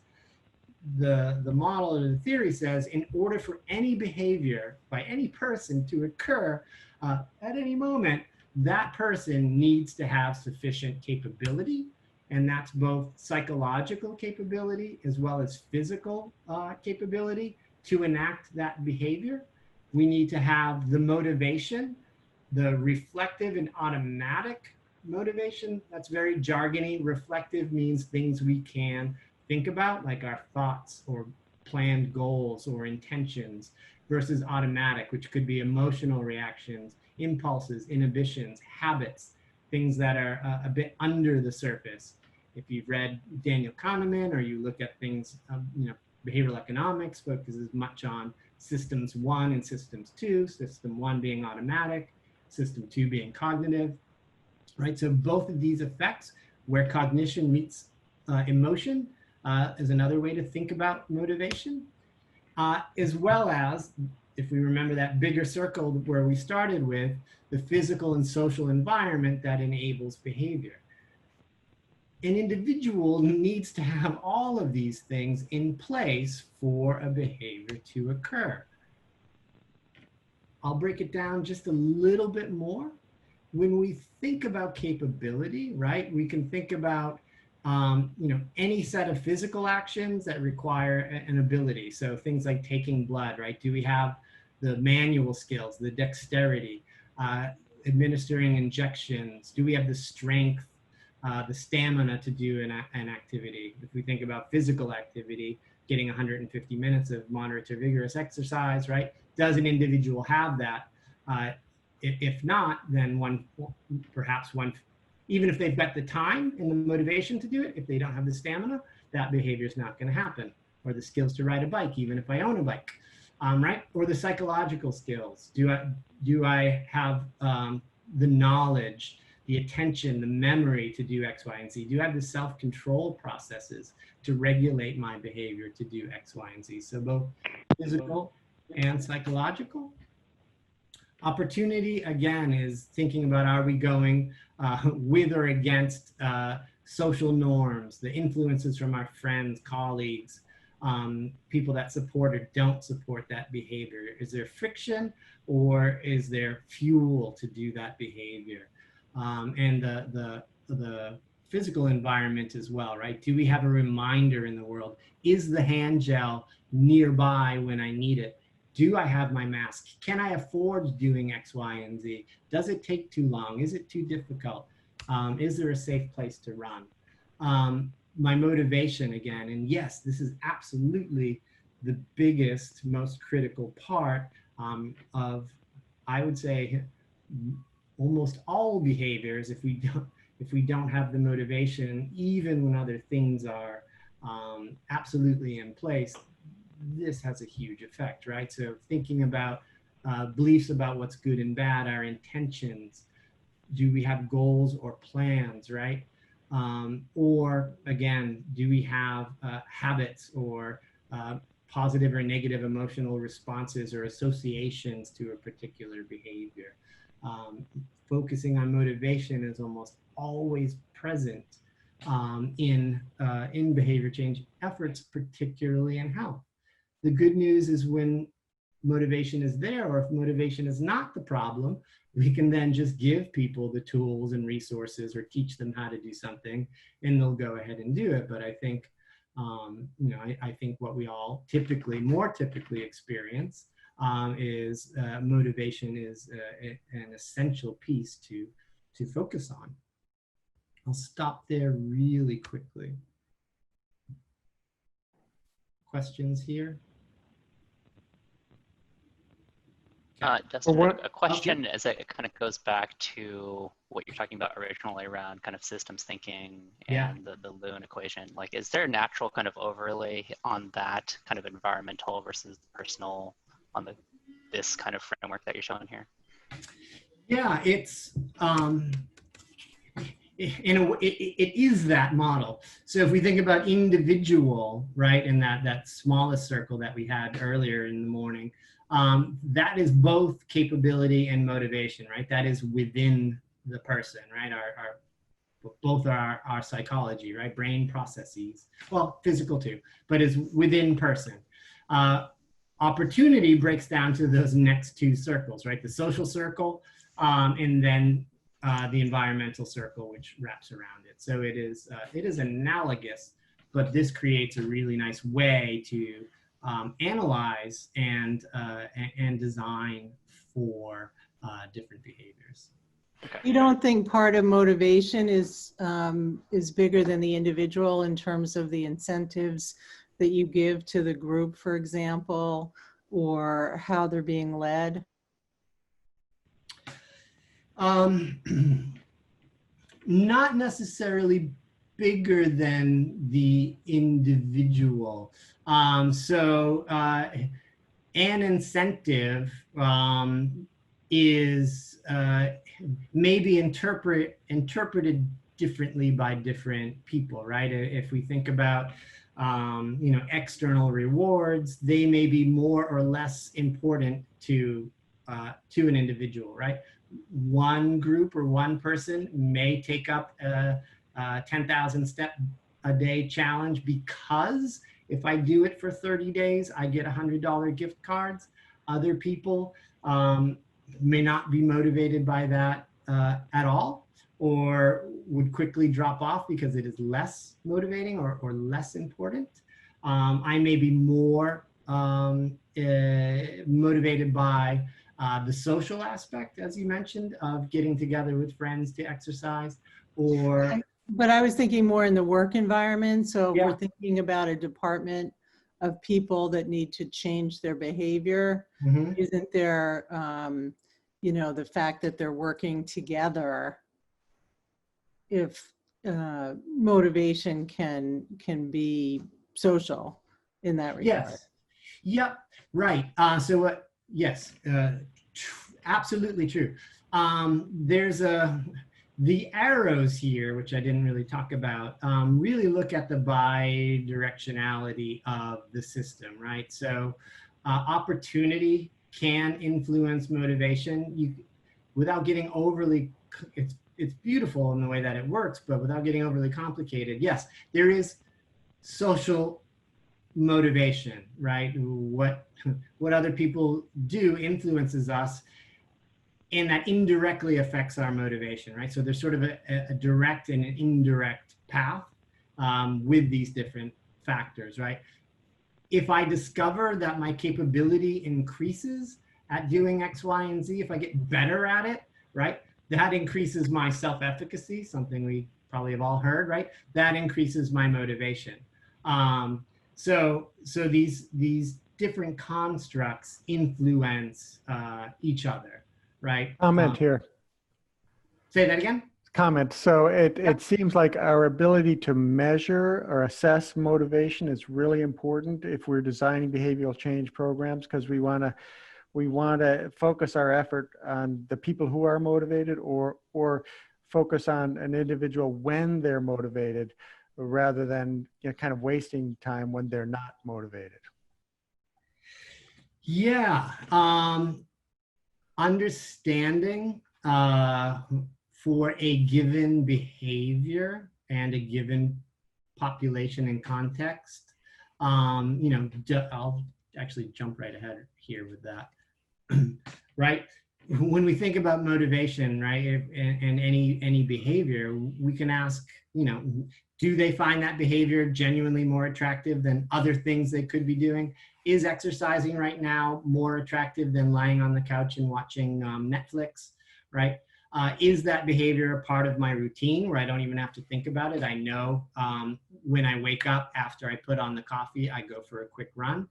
The model or the theory says in order for any behavior by any person to occur at any moment, that person needs to have sufficient capability, and that's both psychological capability as well as physical capability to enact that behavior. We need to have the motivation, the reflective and automatic motivation. That's very jargony. Reflective means things we can think about, like our thoughts or planned goals or intentions, versus automatic, which could be emotional reactions, impulses, inhibitions, habits, things that are a bit under the surface. If you've read Daniel Kahneman, or you look at things, behavioral economics focuses much on systems 1 and systems 2, system 1 being automatic, system 2 being cognitive, right? So both of these effects, where cognition meets emotion, is another way to think about motivation, as well as, if we remember that bigger circle where we started with, the physical and social environment that enables behavior. An individual needs to have all of these things in place for a behavior to occur. I'll break it down just a little bit more. When we think about capability, right, we can think about any set of physical actions that require an ability. So things like taking blood, right? Do we have the manual skills, the dexterity, administering injections? Do we have the strength, the stamina to do an activity? If we think about physical activity, getting 150 minutes of moderate to vigorous exercise, right? Does an individual have that? If not, then perhaps even if they've got the time and the motivation to do it, if they don't have the stamina, that behavior is not going to happen. Or the skills to ride a bike, even if I own a bike, right? Or the psychological skills. Do I have the knowledge, the attention, the memory to do X, Y, and Z? Do I have the self-control processes to regulate my behavior to do X, Y, and Z? So both physical and psychological. Opportunity, again, is thinking about, are we going with or against social norms, the influences from our friends, colleagues, people that support or don't support that behavior? Is there friction, or is there fuel to do that behavior? And the physical environment as well, right? Do we have a reminder in the world? Is the hand gel nearby when I need it? Do I have my mask? Can I afford doing X, Y, and Z? Does it take too long? Is it too difficult? Is there a safe place to run? My motivation, again, and yes, this is absolutely the biggest, most critical part of, I would say, almost all behaviors. If we don't have the motivation, even when other things are absolutely in place, this has a huge effect, right? So thinking about beliefs about what's good and bad, our intentions, do we have goals or plans, right? Or again, do we have habits or positive or negative emotional responses or associations to a particular behavior? Focusing on motivation is almost always present in behavior change efforts, particularly in health. The good news is when motivation is there, or if motivation is not the problem, we can then just give people the tools and resources or teach them how to do something, and they'll go ahead and do it. But I think, I think what we all more typically experience is motivation is an essential piece to focus on. I'll stop there really quickly. Questions here? Dustin, a question as it kind of goes back to what you're talking about originally around kind of systems thinking and the Lewin equation. Like, is there a natural kind of overlay on that kind of environmental versus personal on this kind of framework that you're showing here? Yeah, it's it is that model. So if we think about individual, right, in that smallest circle that we had earlier in the morning, that is both capability and motivation, right? That is within the person, right? Our both are our psychology, right? Brain processes, well, physical too, but is within person. Opportunity breaks down to those next two circles, right? The social circle, and then the environmental circle, which wraps around it. So it is analogous, but this creates a really nice way to analyze and design for different behaviors. Okay. You don't think part of motivation is bigger than the individual in terms of the incentives that you give to the group, for example, or how they're being led? Not necessarily bigger than the individual. So an incentive is maybe interpreted differently by different people, right? If we think about external rewards, they may be more or less important to an individual, right? One group or one person may take up a 10,000 step a day challenge because if I do it for 30 days, I get $100 gift cards. Other people may not be motivated by that at all, or would quickly drop off because it is less motivating or less important. I may be more motivated by the social aspect, as you mentioned, of getting together with friends to exercise, or... But I was thinking more in the work environment. So if Yeah. we're thinking about a department of people that need to change their behavior, Mhm. isn't there, the fact that they're working together, if motivation can be social in that regard? Yes. Yep. Right. Yes. Absolutely true. There's the arrows here, which I didn't really talk about, really look at the bi-directionality of the system, right? So opportunity can influence motivation. Without getting overly, it's beautiful in the way that it works, but without getting overly complicated, yes, there is social motivation, right? What other people do influences us, and that indirectly affects our motivation, right? So there's sort of a direct and an indirect path with these different factors, right? If I discover that my capability increases at doing X, Y, and Z, if I get better at it, right? That increases my self-efficacy, something we probably have all heard, right? That increases my motivation. So these different constructs influence each other. Right. Comment here. Say that again. Comment. So it seems like our ability to measure or assess motivation is really important if we're designing behavioral change programs, because we want to focus our effort on the people who are motivated, or focus on an individual when they're motivated, rather than kind of wasting time when they're not motivated. Yeah. Understanding for a given behavior and a given population and context, I'll actually jump right ahead here with that, right? When we think about motivation, right, and any behavior, we can ask, do they find that behavior genuinely more attractive than other things they could be doing? Is exercising right now more attractive than lying on the couch and watching Netflix, right? Is that behavior a part of my routine where I don't even have to think about it? I know when I wake up after I put on the coffee, I go for a quick run.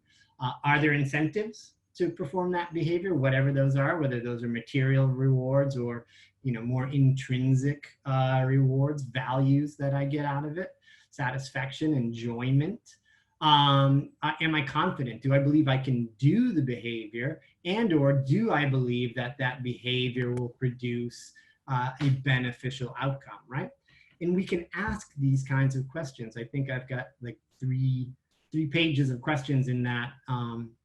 Are there incentives to perform that behavior, whatever those are, whether those are material rewards or more intrinsic rewards, values that I get out of it, satisfaction, enjoyment. Am I confident? Do I believe I can do the behavior, and or do I believe that that behavior will produce a beneficial outcome, right? And we can ask these kinds of questions. I think I've got like three pages of questions in that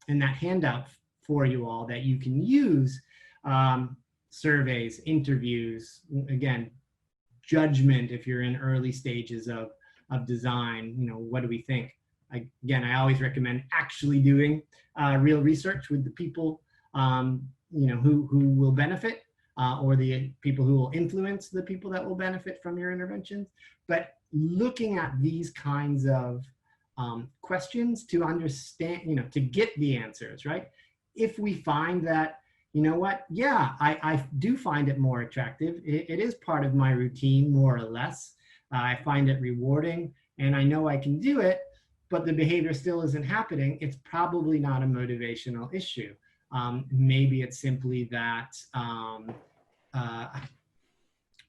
handout for you all that you can use. Surveys, interviews, again, judgment if you're in early stages of design. You know, what do we think? Again, I always recommend actually doing real research with the people, you know, who will benefit, or the people who will influence the people that will benefit from your interventions. But looking at these kinds of questions to understand, you know, to get the answers, right? If we find that, you know what, yeah, I do find it more attractive. It is part of my routine, more or less. I find it rewarding, and I know I can do it, but the behavior still isn't happening. It's probably not a motivational issue. Maybe it's simply that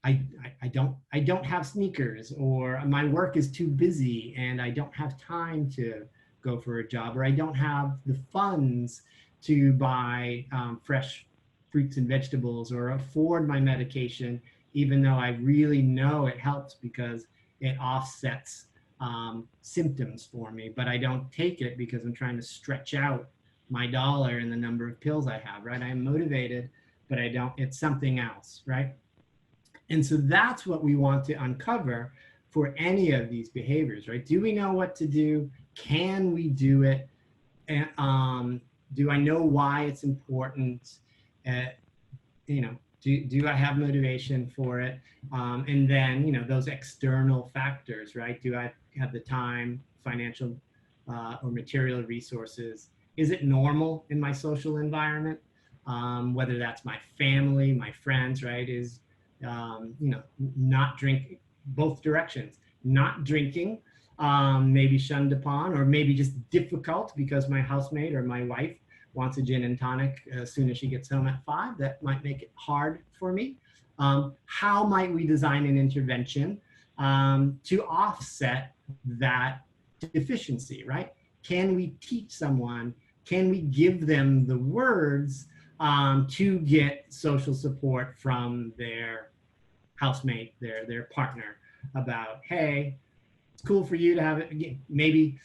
I don't have sneakers, or my work is too busy and I don't have time to go for a job, or I don't have the funds to buy fresh fruits and vegetables, or afford my medication, even though I really know it helps because it offsets symptoms for me, but I don't take it because I'm trying to stretch out my dollar and the number of pills I have, right? I'm motivated, but I don't, it's something else, right? And so that's what we want to uncover for any of these behaviors, right? Do we know what to do? Can we do it? And do I know why it's important? You know, do I have motivation for it? And then, you know, those external factors, right? Do I have the time, financial or material resources? Is it normal in my social environment? Whether that's my family, my friends, right? Is, you know, not drinking, both directions, not drinking, maybe shunned upon, or maybe just difficult because my housemate or my wife wants a gin and tonic as soon as she gets home at 5. That might make it hard for me. How might we design an intervention to offset that deficiency, right? Can we teach someone, can we give them the words to get social support from their housemate, their partner, about, hey, it's cool for you to have it. Maybe,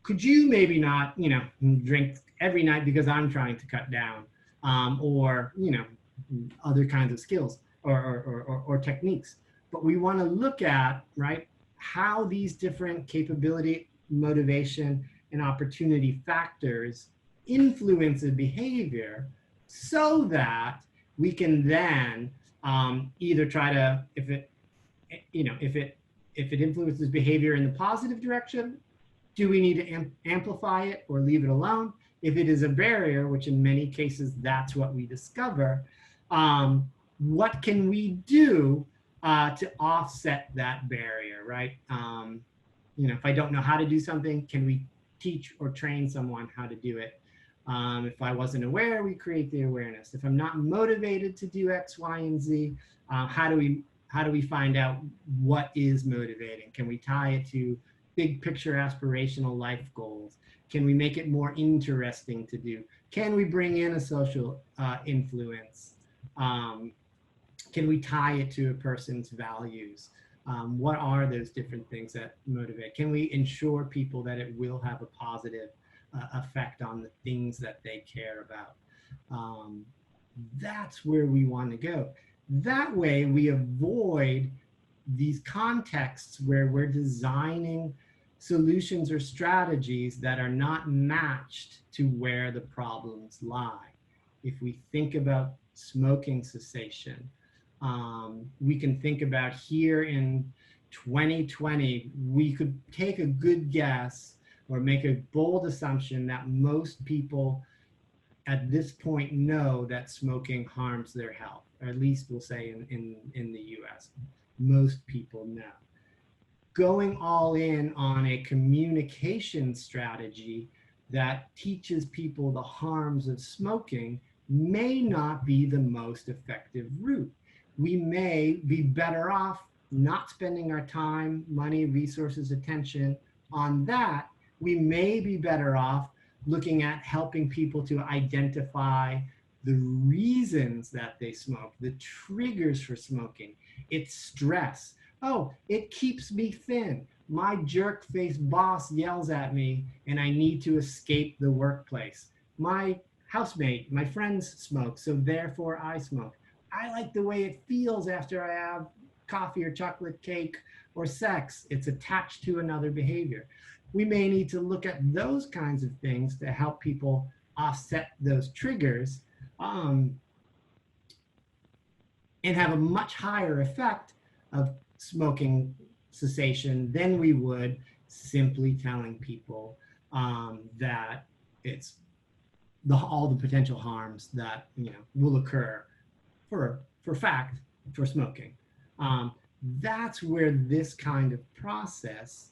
could you maybe not, you know, drink every night because I'm trying to cut down, or, you know, other kinds of skills or techniques. But we want to look at, right, how these different capability, motivation, and opportunity factors influence the behavior, so that we can then either try to, if it, you know, if it influences behavior in the positive direction, do we need to amplify it or leave it alone? If it is a barrier, which in many cases that's what we discover, what can we do to offset that barrier, right? You know, if I don't know how to do something, can we teach or train someone how to do it? If I wasn't aware, we create the awareness. If I'm not motivated to do X, Y, and Z, how do we find out what is motivating? Can we tie it to big picture aspirational life goals? Can we make it more interesting to do? Can we bring in a social influence? Can we tie it to a person's values? What are those different things that motivate? Can we ensure people that it will have a positive effect on the things that they care about? That's where we want to go. That way we avoid these contexts where we're designing solutions or strategies that are not matched to where the problems lie. If we think about smoking cessation, we can think about here in 2020, we could take a good guess or make a bold assumption that most people at this point know that smoking harms their health, or at least we'll say in the US, most people know. Going all in on a communication strategy that teaches people the harms of smoking may not be the most effective route. We may be better off not spending our time, money, resources, attention on that. We may be better off looking at helping people to identify the reasons that they smoke, the triggers for smoking. It's stress. Oh, it keeps me thin. My jerk-faced boss yells at me and I need to escape the workplace. My housemate, my friends smoke, so therefore I smoke. I like the way it feels after I have coffee or chocolate cake or sex. It's attached to another behavior. We may need to look at those kinds of things to help people offset those triggers and have a much higher effect of smoking cessation than we would simply telling people that it's all the potential harms that will occur for fact for smoking. That's where this kind of process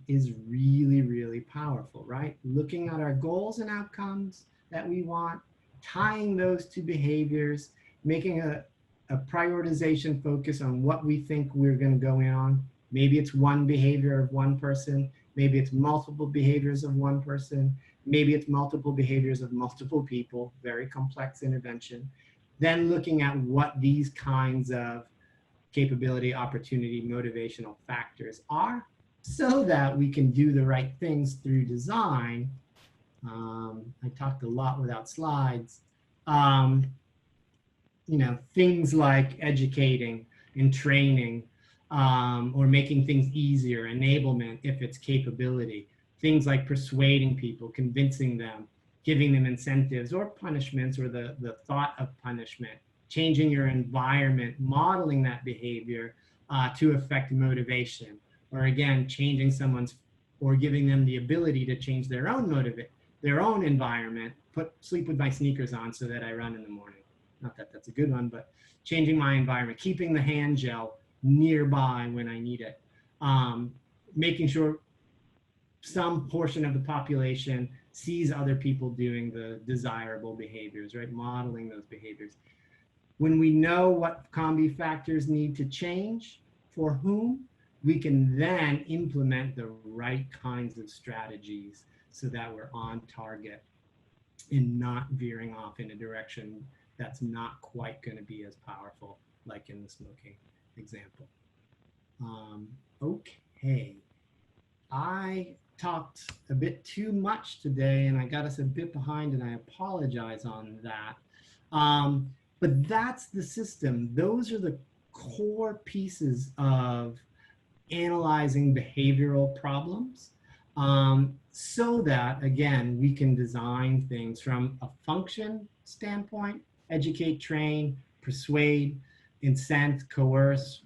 is really, really powerful, right? Looking at our goals and outcomes that we want, tying those to behaviors, making a prioritization focus on what we think we're going to go in on. Maybe it's one behavior of one person. Maybe it's multiple behaviors of one person. Maybe it's multiple behaviors of multiple people, very complex intervention. Then looking at what these kinds of capability, opportunity, motivational factors are so that we can do the right things through design. I talked a lot without slides. Things like educating and training, or making things easier, enablement if it's capability. Things like persuading people, convincing them, giving them incentives or punishments or the thought of punishment, changing your environment, modeling that behavior to affect motivation, or again, changing someone's or giving them the ability to change their own environment, sleep with my sneakers on so that I run in the morning. Not that that's a good one, but changing my environment, keeping the hand gel nearby when I need it, making sure some portion of the population sees other people doing the desirable behaviors, right? Modeling those behaviors. When we know what combi factors need to change for whom, we can then implement the right kinds of strategies so that we're on target and not veering off in a direction that's not quite going to be as powerful, like in the smoking example. Okay, I talked a bit too much today and I got us a bit behind, and I apologize on that. But that's the system. Those are the core pieces of analyzing behavioral problems, so that, again, we can design things from a function standpoint: educate, train, persuade, incent, coerce,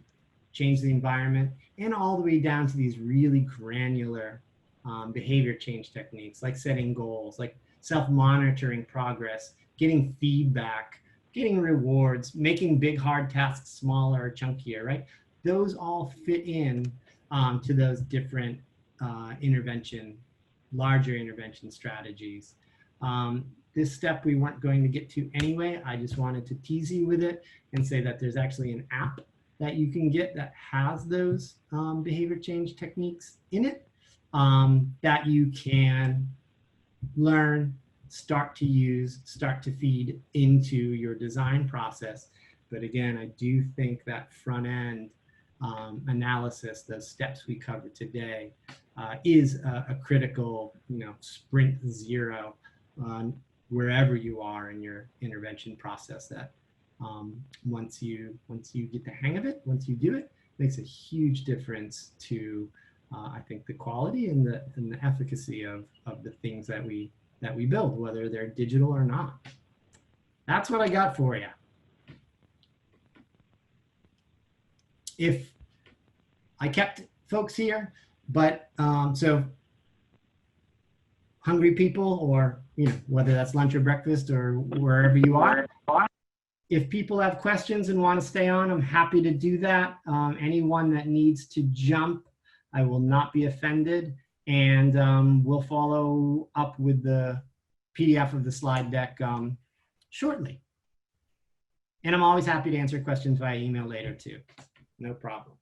change the environment, and all the way down to these really granular behavior change techniques, like setting goals, like self-monitoring progress, getting feedback, getting rewards, making big hard tasks smaller or chunkier, right? Those all fit in to those different larger intervention strategies. This step we weren't going to get to anyway. I just wanted to tease you with it and say that there's actually an app that you can get that has those behavior change techniques in it, that you can learn, start to use, start to feed into your design process. But again, I do think that front end analysis, those steps we covered today, is a critical, sprint zero wherever you are in your intervention process. That once you get the hang of it, once you do it, makes a huge difference to I think the quality and the efficacy of the things that we build, whether they're digital or not. That's what I got for you. If I kept folks here, but so hungry people, or whether that's lunch or breakfast or wherever you are, if people have questions and want to stay on, I'm happy to do that. Anyone that needs to jump, I will not be offended, and we'll follow up with the PDF of the slide deck shortly. And I'm always happy to answer questions via email later too. No problem.